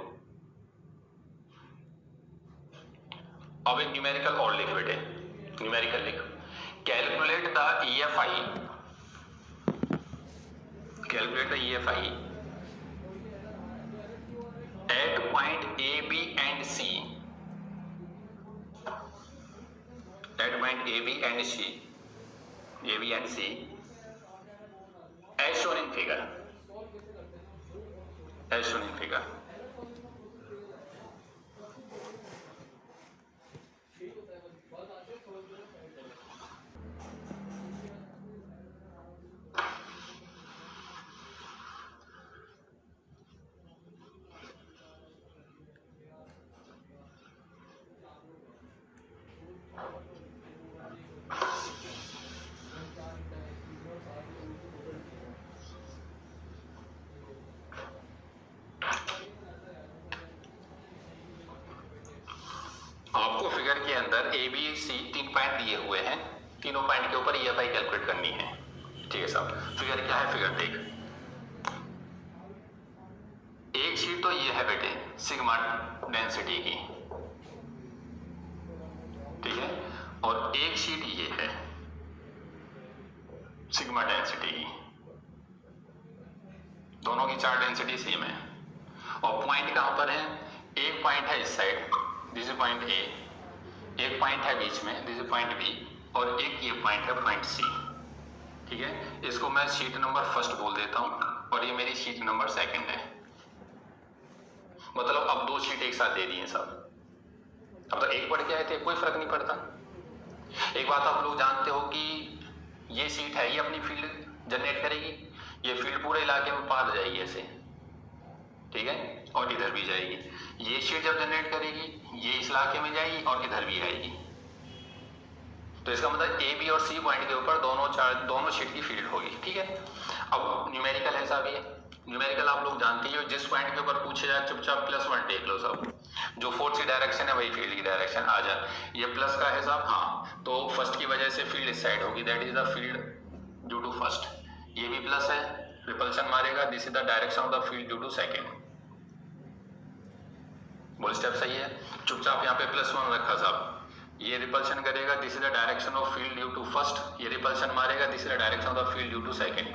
अब एक न्यूमेरिकल और लिख बेटे, न्यूमेरिकल लिख, calculate the EFI, calculate the EFI at point A, B and C, at point A, B and C, A, B and C as shown in figure, as shown in figure। आपको फिगर के अंदर ए बी सी 3 पॉइंट दिए हुए हैं, तीनों पॉइंट के ऊपर EFI कैलकुलेट करनी है, ठीक है साहब। फिगर क्या है, फिगर देख, एक शीट तो ये है बेटे सिग्मा डेंसिटी की, ठीक है, और एक शीट ये है सिग्मा डेंसिटी की, दोनों की चार डेंसिटी सेम है, और पॉइंट कहां पर है, एक पॉइंट है इस side, this is point A, एक पॉइंट है बीच में, दिस इज पॉइंट बी, और एक ये पॉइंट है पॉइंट सी, ठीक है, इसको मैं शीट नंबर फर्स्ट बोल देता हूं और ये मेरी शीट नंबर सेकंड है, मतलब अब दो शीट एक साथ दे दी हैं सब, अब तो एक पढ़ के आए थे, कोई फर्क नहीं पड़ता। एक बात आप लोग जानते हो कि ये शीट है, ये अपनी फील्ड जनरेट करेगी, ये फील्ड पूरे इलाके में पार जाएगी ऐसे, ठीक है, और इधर भी जाएगी, ये शीट जब जनरेट करेगी ये इस इलाके में जाएगी और इधर भी आएगी, तो इसका मतलब ए बी और सी पॉइंट के ऊपर दोनों शीट की फील्ड होगी, ठीक है। अब न्यूमेरिकल है साहब, ये न्यूमेरिकल आप लोग जानते ही हो, जिस पॉइंट के ऊपर पूछे जाए चुपचाप +1 टेक लो सब, जो फोर्स की डायरेक्शन है वही फील्ड की डायरेक्शन आ जाए, ये प्लस का है साहब, हाँ तो फर्स्ट की वजह से फील्ड इस साइड होगी, that is the field due to first, ये भी प्लस है, रिपल्शन मारेगा, this is the direction of the field due to second, बोल स्टेप सही है, चुपचाप यहाँ पे +1 रखा साहब, ये रिपल्शन करेगा, this is the direction of field due to first, ये रिपल्शन मारेगा, this is the direction of the field due to second.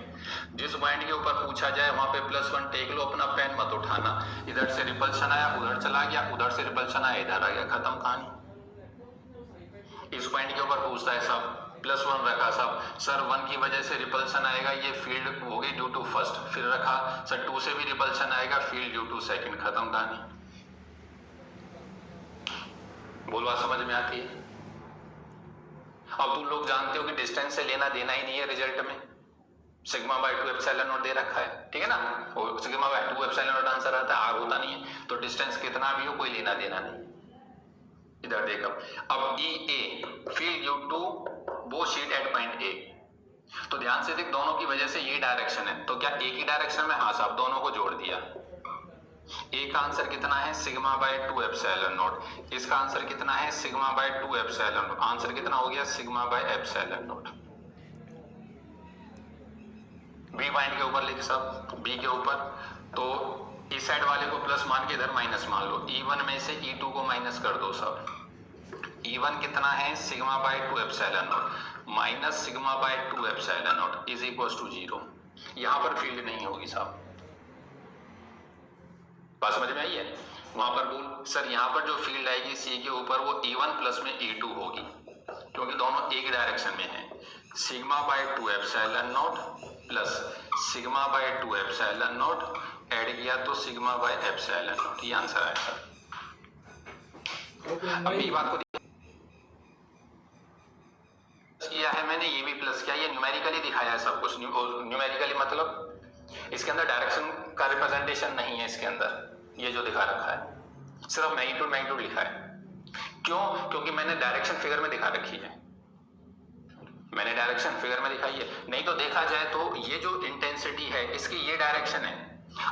जिस पॉइंट के ऊपर पूछा जाए वहां पे +1 टेक लो, अपना पेन मत उठाना, इधर से रिपल्शन आया उधर चला गया, उधर से रिपल्शन आया इधर आ गया, खत्म कहानी। इस पॉइंट के ऊपर पूछता है साहब +1 रखा साहब, सर 1 की वजह से रिपल्शन आएगा, ये फील्ड हो गई ड्यू टू फर्स्ट, फिर रखा सर 2 से भी रिपल्शन आएगा, फील्ड ड्यू टू सेकंड, खत्म कहानी। बोल बात समझ में आती है। अब तुम लोग जानते हो कि डिस्टेंस से लेना देना ही नहीं है रिजल्ट में, sigma by 2 epsilon not they रखा है, ठीक है ना, और sigma by 2 epsilon naught answer आता है, आर होता नहीं है, तो डिस्टेंस कितना भी हो कोई लेना देना नहीं। इधर देखो, अब E A field due to both sheet at point A, तो ध्यान से देख, दोनों की वजह से ये डायरेक्शन है, तो क्या एक ही डायरेक्शन में? हाँ साहब, दोनों को जोड़ दिया। ए का आंसर कितना है? Sigma by 2 epsilon naught. इसका आंसर कितना है? Sigma by 2 epsilon naught. Answer कितना हो गया? Sigma by epsilon naught. B point के ऊपर लिख सब, बी के ऊपर। तो इस साइड वाले को प्लस मान के इधर माइनस मान लो। E1 में से E2 को माइनस कर दो सब। E1 कितना है? Sigma by 2 epsilon naught minus sigma by 2 epsilon naught is equal to 0। यहां पर फील्ड नहीं होगी साहब, बात समझ में आई है? वहां पर बोल सर, यहां पर जो फील्ड आएगी सी के ऊपर वो E1 प्लस में E2 होगी, क्योंकि दोनों एक डायरेक्शन में है। Sigma by 2 epsilon not plus sigma by 2 epsilon not add किया तो सिग्मा बाय एप्सिलॉन नॉट, ये आंसर आया सर। अभी बात को किया है मैंने, ये भी प्लस किया, ये न्यूमेरिकली दिखाया है सब कुछ। न्यूमेरिकली मतलब इसके अंदर डायरेक्शन का रिप्रेजेंटेशन नहीं है इसके अंदर, ये जो दिखा रखा है सिर्फ मैग्नीट्यूड लिखा है। क्यों? क्योंकि मैंने डायरेक्शन फिगर में दिखा रखी है, मैंने डायरेक्शन फिगर में दिखाई है। नहीं तो देखा जाए तो ये जो इंटेंसिटी है इसकी ये डायरेक्शन है।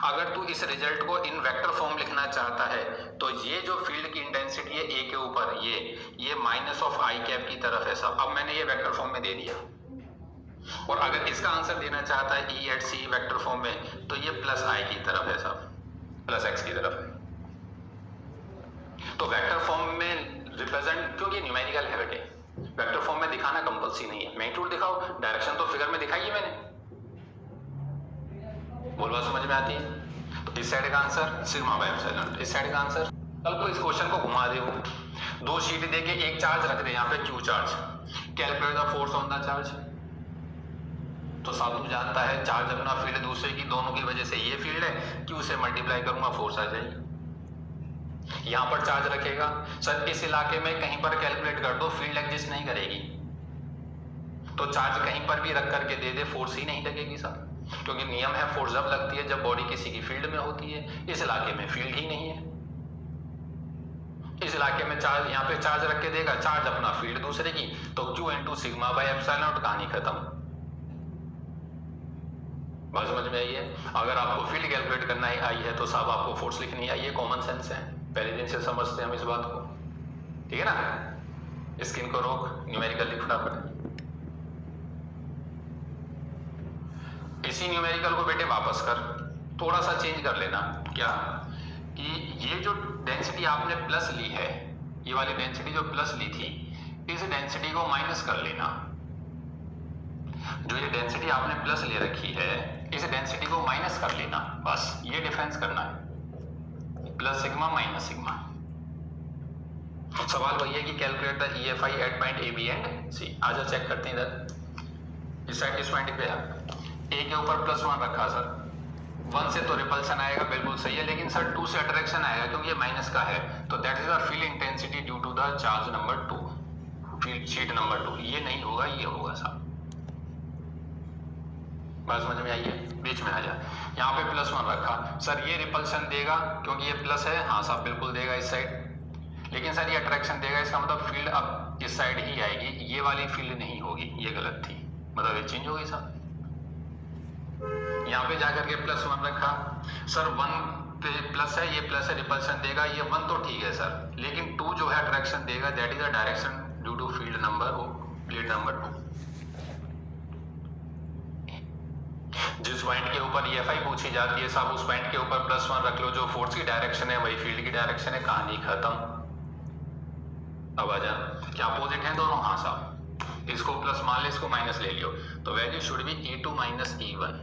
अगर तू इस रिजल्ट को इन वेक्टर फॉर्म लिखना चाहता है तो ये जो फील्ड की इंटेंसिटी है ए के ऊपर, ये माइनस ऑफ आई कैप की तरफ है सब। अब मैंने ये वेक्टर फॉर्म में दे दिया। और अगर इसका आंसर देना चाहता है ई एट सी वेक्टर फॉर्म में, तो ये प्लस आई की तरफ है सब, प्लस एक्स की तरफ है। तो वेक्टर फॉर्म में रिप्रेजेंट, क्योंकि न्यूमेरिकल है बेटे, वेक्टर फॉर्म में दिखाना कंपल्सरी नहीं है। मैग्नीट्यूड दिखाओ, डायरेक्शन तो फिगर में दिखाई है मैंने। बोलवा समझ में आती है? तो इस साइड का आंसर सिग्मा बाय एप्सिलॉन, इस साइड का आंसर। कल को इस क्वेश्चन को घुमा दे, दो शीट दे के एक चार्ज रख दे यहाँ पे Q charge, calculate the force on the charge. तो साहब तू जानता है चार्ज अपना फील्ड दूसरे की, दोनों की वजह से ये फील्ड है, क्यू से मल्टीप्लाई करूंगा फोर्स आ जाएगी। यहां पर चार्ज रखेगा सर, इस इलाके में कहीं पर कैलकुलेट कर दो, फील्ड एग्जिस्ट नहीं करेगी। तो चार्ज कहीं पर भी रख करके दे दे, फोर्स ही नहीं लगेगी सर, क्योंकि नियम है फोर्स जब लगती है जब बॉडी किसी की फील्ड में होती है। इस इलाके में फील्ड ही नहीं है, इस इलाके में चार्ज, यहाँ पे चार्ज रख के देगा, चार्ज अपना फील्ड दूसरे की, तो Q into sigma by epsilon not, कहानी खत्म। बात समझ में आई है? अगर आपको फील्ड कैलकुलेट करना आई है तो साहब आपको फोर्स लिखनी आई है, कॉमन सेंस है, पहले दिन से समझते हैं हम इस बात को, ठीक है ना? स्किन को रोक, न्यूमेरिकल लिख फटाफट। इसी न्यूमेरिकल को बेटे वापस कर, थोड़ा सा चेंज कर लेना। क्या कि ये जो डेंसिटी आपने प्लस ली है, ये वाली डेंसिटी जो प्लस ली थी, इस डेंसिटी को माइनस कर लेना। जो ये डेंसिटी आपने प्लस ले रखी है, इस डेंसिटी को माइनस कर लेना, बस ये डिफरेंस करना है, प्लस सिग्मा माइनस सिग्मा। सवाल वही है कि calculate the EFI at point A B and C. आजा चेक करते हैं इधर, इस साइड, इस पॉइंट पे ए के ऊपर +1 रखा सर, 1 से तो रिपल्सन आएगा, बिल्कुल सही है, लेकिन सर 2 से अट्रैक्शन आएगा क्योंकि ये माइनस का है, तो that is the field intensity due to the charge number 2, field sheet number 2। ये नहीं होगा, ये होगा साहब। बात समझ में आई है? बीच में आ जा, यहाँ पे +1 रखा सर, ये रिपल्सन देगा क्योंकि ये प्लस है, हाँ साहब बिल्कुल देगा इस साइड, लेकिन सर ये अट्रैक्शन देगा, इसका मतलब फील्ड अब इस साइड ही आएगी, ये वाली फील्ड नहीं होगी, ये गलत थी, मतलब ये चेंज होगी साहब। यहाँ पे जाकर के +1 रखा सर, 1 पे प्लस है, ये प्लस है, रिपल्सन देगा, ये 1 तो ठीक है सर, लेकिन 2 जो है अट्रैक्शन देगा, that is the direction due to field number plate number 2। जिस पॉइंट के ऊपर EFI पूछी जाती है साहब, उस पॉइंट के ऊपर +1 रख लो, जो फोर्स की डायरेक्शन है वही फील्ड की डायरेक्शन है, कहानी खत्म। अब आ जा, क्या अपोजिट है दोनों? हाँ साहब, इसको प्लस मान ले, इसको माइनस ले लियो, तो value should B E2 minus E1,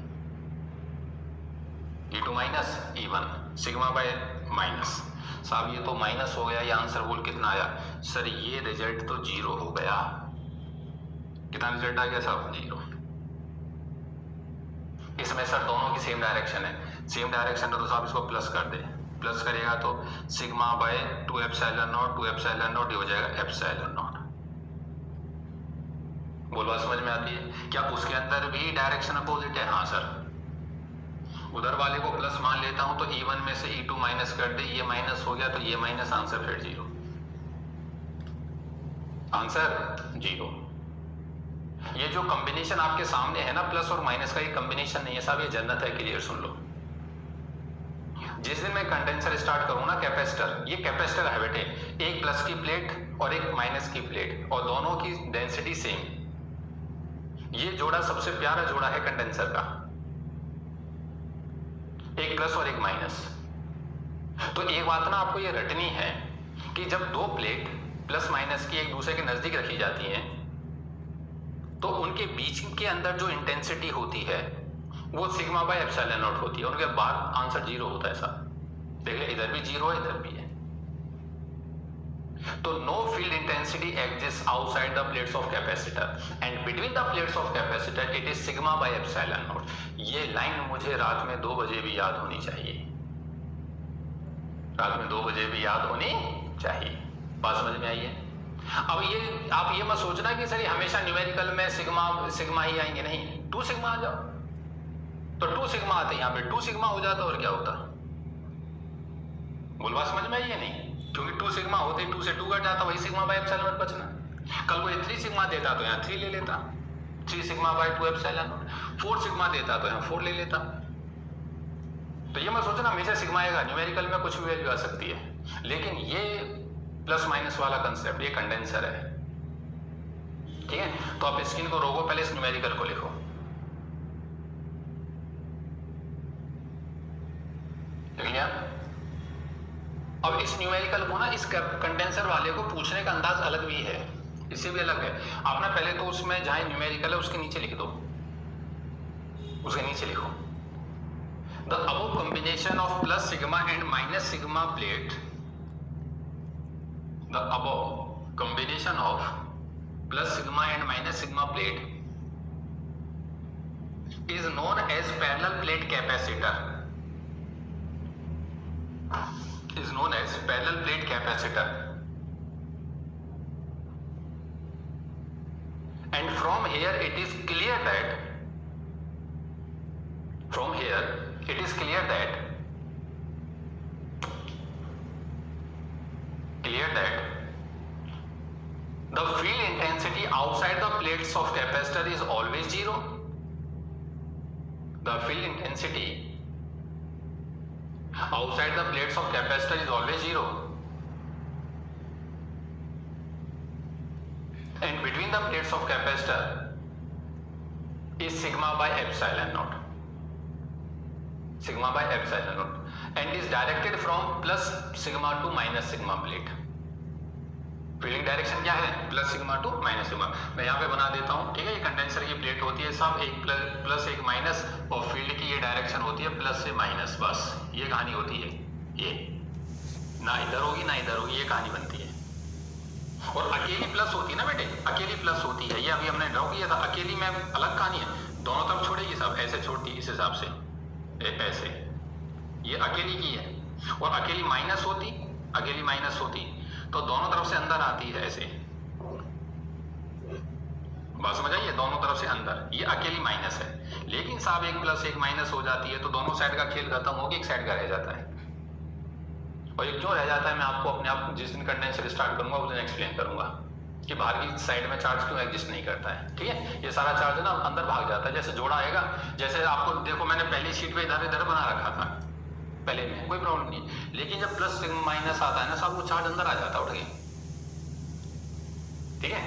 E2 minus E1, sigma bye minus. साहब ये तो माइनस हो गया, ये आंसर बोल कितना आया सर? ये रिजल्ट तो 0 हो गया। कितना रिजल्ट आ गया साहब? 0। इसमें सर दोनों की सेम डायरेक्शन है, सेम डायरेक्शन है तो साहब इसको प्लस कर दे, प्लस करेगा तो sigma by 2 epsilon not, 2 epsilon not, ये हो जाएगा एप्सिलॉन नॉट। बोलवा समझ में आती है? क्या उसके अंदर भी डायरेक्शन अपोजिट है? हाँ सर, उधर वाले को प्लस मान लेता हूं तो E1 में से E2 माइनस कर दे, ये माइनस हो गया तो ये माइनस, आंसर फिर 0, आंसर 0। ये जो कॉम्बिनेशन आपके सामने है ना प्लस और माइनस का, ये कॉम्बिनेशन नहीं है साहब, ये जन्नत है। क्लियर सुन लो, जिस दिन मैं कंडेंसर स्टार्ट करूँ ना कैपेसिटर, ये कैपेसिटर है बेटे, एक प्लस की प्लेट और एक माइनस की प्लेट और दोनों की डेंसिटी सेम। ये जोड़ा सबसे प्यारा जोड़ा है कंडेंसर का, एक प्लस और एक माइनस। तो एक बात ना आपको ये रटनी है कि जब दो प्लेट प्लस माइनस की एक दूसरे के नजदीक रखी जाती हैं तो उनके बीच के अंदर जो इंटेंसिटी होती है वो सिग्मा बाय एप्सिलॉन नॉट होती है। उनके बाद आंसर जीरो होता है साहब। देखिए इधर भी जीरो है, इधर भी है। तो know field intensity exist outside the plates of capacitor and between the plates of capacitor it is sigma by epsilon not. ये लाइन मुझे रात में 2 बजे भी याद होनी चाहिए, रात में 2 बजे भी याद होनी चाहिए। बात समझ में आई है? अब ये आप ये मत सोचना कि सर हमेशा न्यूमेरिकल में सिग्मा ही आएंगे, नहीं, 2 सिग्मा आ जाओ तो 2 सिग्मा आते हैं, यहाँ पे 2 सिग्मा हो जाता और क्या होता? बोलवा समझ में आई है? नहीं, क्योंकि 2 सिग्मा होते 2 से 2 कट जाता, वही सिग्मा बाय एप्सिलॉन नॉट बचना। कल कोई 3 सिग्मा देता तो यहाँ 3 ले लेता, 3 sigma by 2 epsilon not. 4 sigma देता तो यहाँ 4 ले लेता। तो ये मत सोचना हमेशा सिग्मा आएगा, न्यूमेरिकल में कुछ भी वैल्यू आ सकती है। लेकिन ये प्लस माइनस वाला कंसेप्ट, ये कंडेंसर है, ठीक है? तो आप स्क्रीन को रोको, पहले इस न्यूमेरिकल को लिखो। लिख लिया? अब इस न्यूमेरिकल को ना, इस कंडेंसर वाले को पूछने का अंदाज अलग भी है, इससे भी अलग है। आप ना पहले तो उसमें जहां न्यूमेरिकल है उसके नीचे लिख दो, उसके नीचे लिखो the above combination of plus sigma and minus sigma plate, the above combination of plus sigma and minus sigma plate is known as parallel plate capacitor, is known as parallel plate capacitor, and from here it is clear that the field intensity outside the plates of capacitor is always zero. The field intensity outside the plates of capacitor is always zero, and between the plates of capacitor is sigma by epsilon naught, sigma by epsilon naught, and is directed from plus sigma to minus sigma plate. Fielding direction क्या है? Plus sigma two minus sigma. मैं यहाँ पे बना देता हूँ, ठीक है? ये कंडेंसर की प्लेट होती है साहब, एक प्लस एक माइनस, और फील्ड की ये डायरेक्शन होती है प्लस से माइनस, बस ये कहानी होती है। ये ना इधर होगी ना इधर होगी, ये कहानी बनती है। और अकेली प्लस होती है ना बेटे, अकेली प्लस होती है, ये अभी हमने ड्रॉ किया था। अकेली में अलग कहानी है, दोनों तरफ छोड़ेगी साहब, ऐसे छोड़ती है इस हिसाब से, ऐसे, ये अकेली की है। और अकेली माइनस होती तो दोनों तरफ से अंदर आती है ऐसे, बात समझ आई है? दोनों तरफ से अंदर, ये अकेली माइनस है। लेकिन साहब एक प्लस एक माइनस हो जाती है तो दोनों साइड का खेल खत्म होगी, एक साइड का रह जाता है। और ये क्यों रह जाता है मैं आपको अपने आप जिस दिन कंडेंसर स्टार्ट करूंगा उस दिन एक्सप्लेन करूंगा कि बाहर की साइड में चार्ज क्यों एग्जिस्ट नहीं करता है, ठीक है? ये सारा चार्ज ना अंदर भाग जाता है, जैसे जोड़ा आएगा, जैसे आपको देखो मैंने पहली शीट पे इधर बना रखा था पहले में, कोई प्रॉब्लम नहीं। लेकिन जब प्लस माइनस आता है ना साहब, वो चार्ज अंदर आ जाता है उठ के, ठीक है?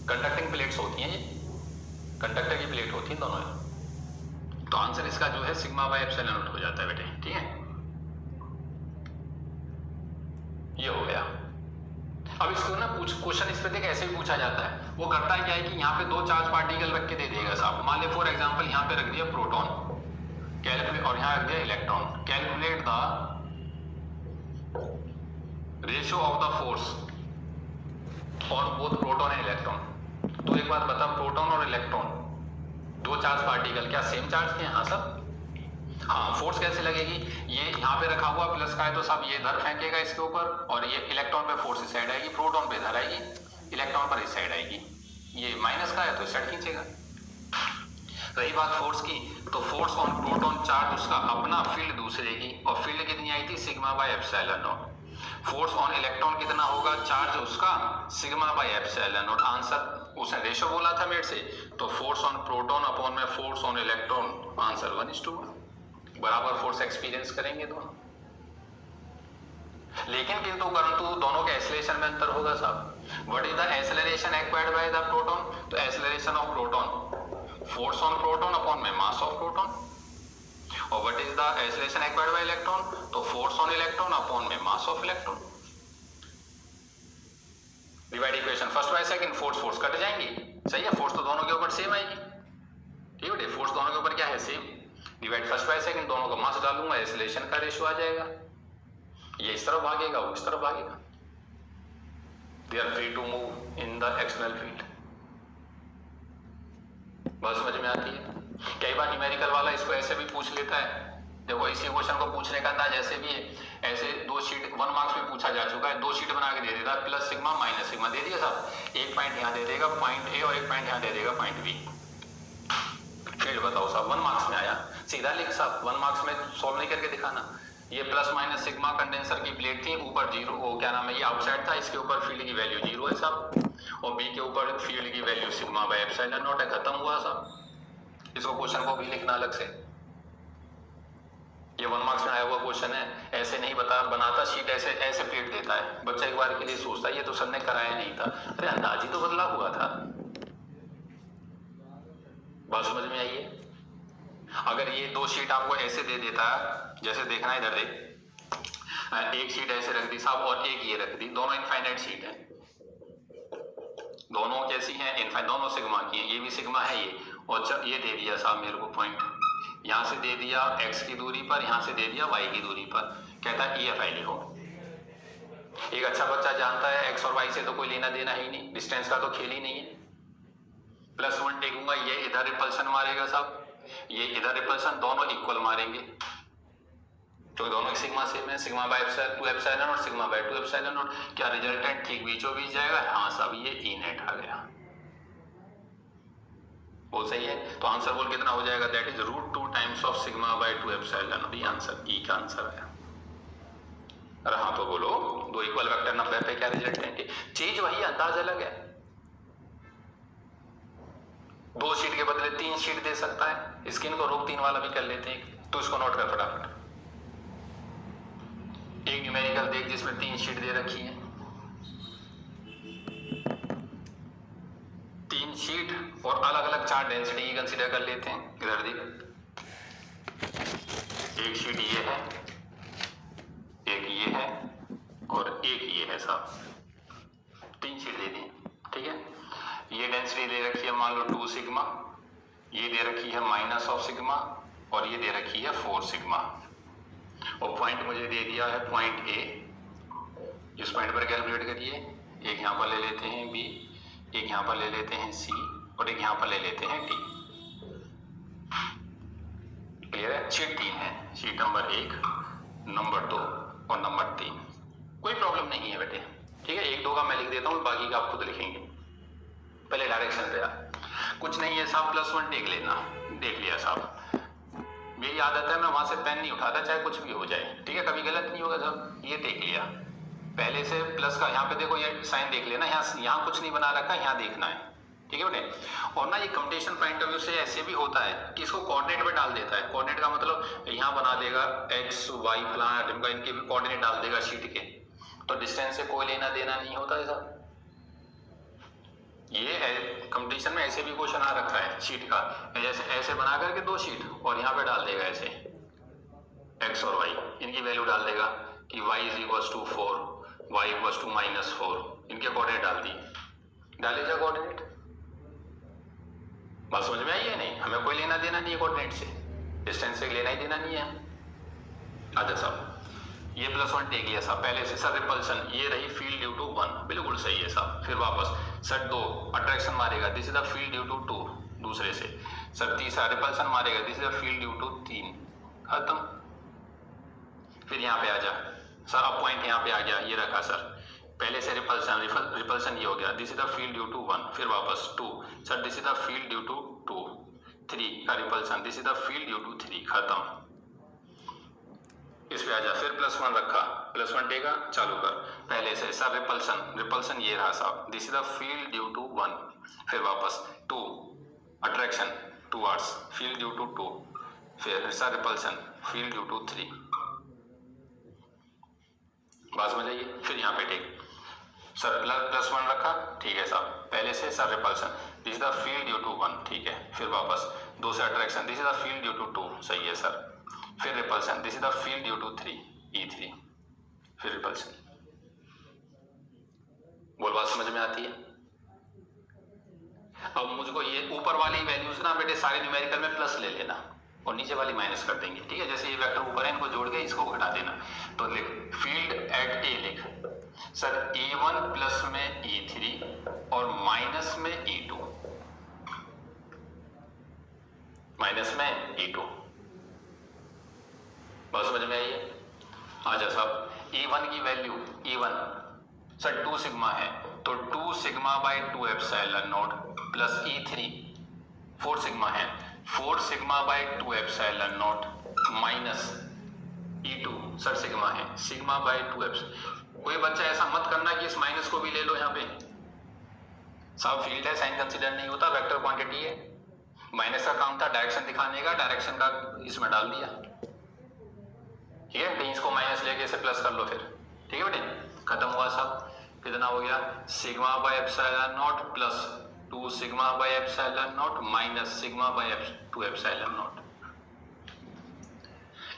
कंडक्टिंग प्लेट्स होती हैं, ये कंडक्टर की प्लेट होती है दोनों। तो आंसर इसका जो है सिग्मा बाय एप्सिलॉन नॉट हो जाता है बेटे, ठीक है? ये हो गया। अब इसको ना क्वेश्चन इस पे देख ऐसे भी पूछा जाता है। वो करता है क्या है कि यहाँ पे 2 चार्ज पार्टिकल रख के दे देगा साहब। मान ले फॉर एग्जांपल यहाँ पे रख दिया प्रोटॉन, कैलकुलेट, और यहाँ रख दिया electron. Calculate the ratio of the force और बोथ प्रोटॉन एंड इलेक्ट्रॉन। तो एक बात बता, प्रोटॉन और इलेक्ट्रॉन 2 चार्ज पार्टिकल क्या सेम चार्ज के हैं? हाँ सब। हाँ, फोर्स कैसे लगेगी? ये यहाँ पे रखा हुआ प्लस का है तो सब ये इधर फेंकेगा इसके ऊपर, और ये इलेक्ट्रॉन पे फोर्स इस साइड आएगी, प्रोटॉन पे इधर आएगी, इलेक्ट्रॉन पर इस साइड आएगी। ये माइनस का है तो इस साइड खींचेगा। रही बात फोर्स की, तो फोर्स ऑन प्रोटॉन चार्ज उसका अपना, फील्ड दूसरे की, और फील्ड कितनी आई थी? Sigma by epsilon not. Force on electron कितना होगा, चार्ज उसका sigma by epsilon naught. Answer उसने रेशो बोला था मेरे से, तो फोर्स ऑन प्रोटॉन अपॉन में फोर्स ऑन इलेक्ट्रॉन, आंसर 1:1 बराबर फोर्स एक्सपीरियंस करेंगे दोनों। लेकिन किंतु परंतु दोनों के एक्सेलरेशन में अंतर होगा साहब। What is the acceleration acquired by the proton, तो acceleration of proton force on proton upon में मास ऑफ प्रोटॉन, और what is the acceleration acquired by electron, तो फोर्स ऑन इलेक्ट्रॉन अपॉन में mass of electron. Divide equation first by second, force cut जाएंगी, सही है, फोर्स तो दोनों के ऊपर सेम आएगी, ठीक है, फोर्स दोनों के ऊपर क्या है, same. Divide first by second, दोनों का मास डालूंगा, एक्सेलरेशन का रेशियो आ जाएगा, ये इस तरफ भागेगा, वो इस तरफ भागेगा। They are free to move in the external field. बात समझ में आती है। कई बार न्यूमेरिकल वाला इसको ऐसे भी पूछ लेता है, देखो इसी क्वेश्चन को पूछने का अंदाज ऐसे भी है, ऐसे दो शीट 1 मार्क्स में पूछा जा चुका है, 2 शीट बना के दे देता है, प्लस सिग्मा माइनस सिग्मा दे दिया साहब, एक पॉइंट यहाँ दे देगा पॉइंट ए और एक पॉइंट यहाँ दे देगा पॉइंट बी, फील्ड बताओ साहब, 1 मार्क्स में आया, सीधा लिख साहब, 1 मार्क्स में सॉल्व नहीं करके दिखाना। ये प्लस माइनस सिग्मा कंडेंसर की प्लेट थी, ऊपर जीरो, वो क्या नाम है, ये आउटसाइड था, इसके ऊपर फील्ड की वैल्यू 0 है साहब, और बी के ऊपर फील्ड की value sigma by epsilon not है, खत्म हुआ साहब। इसको क्वेश्चन को भी लिखना अलग से, ये 1 मार्क्स में आया हुआ क्वेश्चन है, ऐसे नहीं बनाता शीट, ऐसे प्लेट देता है, बच्चा एक बार के लिए सोचता है ये तो सर ने कराया नहीं था, अरे अंदाज ही तो बदला हुआ था। बात समझ में आई है। अगर ये 2 शीट आपको ऐसे दे देता है, जैसे देखना इधर देख, एक शीट ऐसे रख दी साहब और एक ये रख दी, दोनों इनफाइनाइट शीट है, दोनों कैसी हैं, इनफाइनाइट, दोनों सिग्मा की हैं, ये भी सिग्मा है ये, और ये दे दिया साहब मेरे को पॉइंट, यहां से दे दिया x की दूरी पर, यहां से दे दिया y की दूरी पर, कहता है EFI लिखो। एक अच्छा बच्चा जानता है x और y से तो कोई लेना देना ही नहीं, डिस्टेंस का तो खेल ही नहीं है। +1 टेकूंगा, ये इधर रिपल्सन मारेगा साहब, ये इधर रिपल्सन, दोनों इक्वल मारेंगे, तो दोनों सिग्मा सेम है, सिग्मा बाय 2 एप्सिलॉन और सिग्मा बाय 2 एप्सिलॉन नॉट, क्या रिजल्टेंट ठीक बीचों बीच जाएगा, हाँ साहब ये E नेट आ गया, वो सही है। तो आंसर बोल कितना हो जाएगा, that is √2 times of sigma by 2 epsilon, ये आंसर ई का आंसर आया। अरे हाँ तो बोलो, 2 इक्वल वेक्टर 90 पे क्या रिजल्टेंट है, चीज वही, अंदाज अलग है। 2 शीट के बदले 3 शीट दे सकता है, स्किन को रोक 3 वाला भी कर लेते हैं, तो इसको नोट कर फटाफट। एक न्यूमेरिकल देख जिसमें 3 शीट दे रखी है, 3 शीट और अलग अलग 4 डेंसिटी की कंसीडर कर लेते हैं। इधर देख, एक शीट ये है, एक ये है और एक ये है साहब, 3 शीट दे दी, ठीक है। ये डेंसिटी दे रखी है मान लो 2 सिग्मा, ये दे रखी है माइनस ऑफ सिग्मा, और ये दे रखी है 4 सिग्मा, और पॉइंट मुझे दे दिया है पॉइंट ए, इस पॉइंट पर कैलकुलेट करिए, एक यहाँ पर ले लेते हैं बी, एक यहाँ पर ले लेते हैं सी, और एक यहाँ पर ले लेते हैं डी। क्लियर है। शीट 3 है, शीट नंबर 1, नंबर 2 और नंबर 3, कोई प्रॉब्लम नहीं है बेटे, ठीक है। 1 2 का मैं लिख देता हूँ, बाकी का आप खुद लिखेंगे। पहले डायरेक्शन पे कुछ नहीं है साहब, +1 टेक लेना, देख लिया साहब, मेरी आदत है मैं वहां से पेन नहीं उठाता चाहे कुछ भी हो जाए, ठीक है, कभी गलत नहीं होगा साहब। ये देख लिया, पहले से प्लस का यहाँ पे देखो, ये साइन देख लेना, यहाँ कुछ नहीं बना रखा, यहाँ देखना है, ठीक है बेटे। और ना ये कंप्यूटेशन पॉइंट ऑफ व्यू से ऐसे भी होता है कि इसको कोऑर्डिनेट में डाल देता है, कोऑर्डिनेट का मतलब यहाँ बना देगा x y फलाना ढिमका, इनके भी कोऑर्डिनेट डाल देगा शीट के, तो डिस्टेंस से कोई लेना देना नहीं होता है साहब। ये कंपटीशन में ऐसे भी क्वेश्चन आ रखा है शीट का, जैसे ऐसे बना करके 2 शीट और यहाँ पे डाल देगा ऐसे x और y, इनकी वैल्यू डाल देगा कि y = 4, y = -4, इनके कोऑर्डिनेट डाल दी, डाले जा कोऑर्डिनेट। बात समझ में आई है नहीं, हमें कोई लेना देना नहीं है कोऑर्डिनेट से, डिस्टेंस से लेना ही देना नहीं है। अच्छा साहब, ये +1 टेक लिया साहब, पहले से सर रिपल्सन, ये रही फील्ड ड्यू टू 1, बिल्कुल सही है साहब। फिर वापस सर 2 अट्रैक्शन मारेगा, this is the field due to 2, दूसरे से सर तीसरा रिपल्सन मारेगा, this is the field due to 3, खत्म। फिर यहाँ पे आ जा सर, अब पॉइंट यहाँ पे आ गया, ये रखा सर, पहले से रिपल्सन ये हो गया, this is the field due to 1, फिर वापस 2 सर, this is the field due to 2, 3 का repulsion, this is the field due to 3, खत्म। इस पे आ जा, फिर +1 रखा, +1 टेका, चालू कर पहले से सर। रिपल्सन ये रहा साहब, this is the field due to 1, फिर वापस 2 attraction towards field due to 2, फिर सर रिपल्सन फील्ड ड्यू टू 3। बात समझ आइए। फिर यहाँ पे टेक सर +1 रखा, ठीक है साहब, पहले से सर repulsion, this is the field due to 1, ठीक है, फिर वापस 2 से attraction, this is the field due to 2, सही है सर, फिर repulsion, this is the field due to 3, E3, फिर रिपल्सन। बोल बात समझ में आती है? अब मुझको ये ऊपर वाली वैल्यूज ना बेटे सारे न्यूमेरिकल में प्लस ले लेना और नीचे वाली माइनस कर देंगे, ठीक है। जैसे ये वेक्टर ऊपर है, इनको जोड़ के इसको घटा देना। तो लिख फील्ड एट ए, लिख सर E1 प्लस में E3 और माइनस में E2, माइनस में E2। बात समझ में आई है? आजा साहब, E1 की वैल्यू E1 सर 2 सिग्मा है, तो 2 sigma by 2 epsilon not plus E3 4 sigma है, 4 sigma by 2 epsilon naught minus E2 sir sigma है, सिग्मा बाई 2 एप्सिलॉन। कोई बच्चा ऐसा मत करना कि इस माइनस को भी ले लो यहाँ पे साहब, फील्ड है, साइन कंसीडर नहीं होता, वेक्टर क्वांटिटी है। माइनस का काम था डायरेक्शन दिखाने का, डायरेक्शन का इसमें डाल दिया, ठीक है। इसको माइनस लेके इसे प्लस कर लो फिर, ठीक है बेटे, खत्म हुआ साहब। कितना हो गया, sigma by epsilon not plus 2 sigma by epsilon naught minus sigma by 2 epsilon not.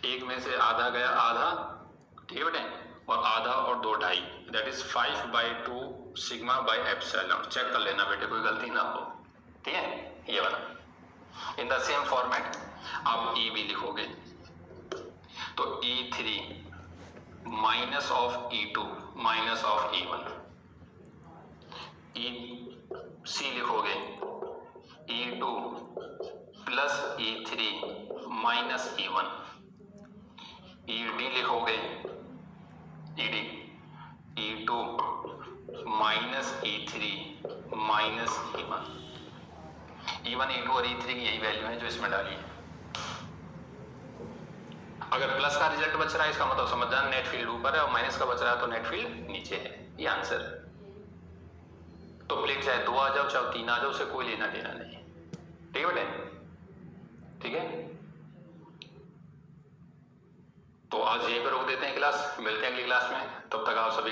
एक में से आधा गया आधा, ठीक है बेटे, और आधा और 2 ढाई, that is 5 by 2 sigma by epsilon. Check कर लेना बेटे कोई गलती ना हो, ठीक है। ये वाला इन द सेम फॉर्मेट आप E भी लिखोगे, तो E3 minus of E2 minus of E1, C लिखोगे E2 plus E3 minus E1, ED लिखोगे ED E2 minus E3 minus E1, E1 E2 और E3 की यही वैल्यू है जो इसमें डाली है। अगर प्लस का रिजल्ट बच रहा है इसका मतलब समझ जाना नेट फील्ड ऊपर है, और माइनस का बच रहा है तो नेट फील्ड नीचे है, ये आंसर। तो प्लेट चाहे 2 आ जाओ चाहे 3 आ जाओ, उसे कोई लेना देना नहीं, ठीक है बेटे, ठीक है। तो आज यहीं पर रोक देते हैं क्लास, मिलते हैं अगली क्लास में, तब तक आप सभी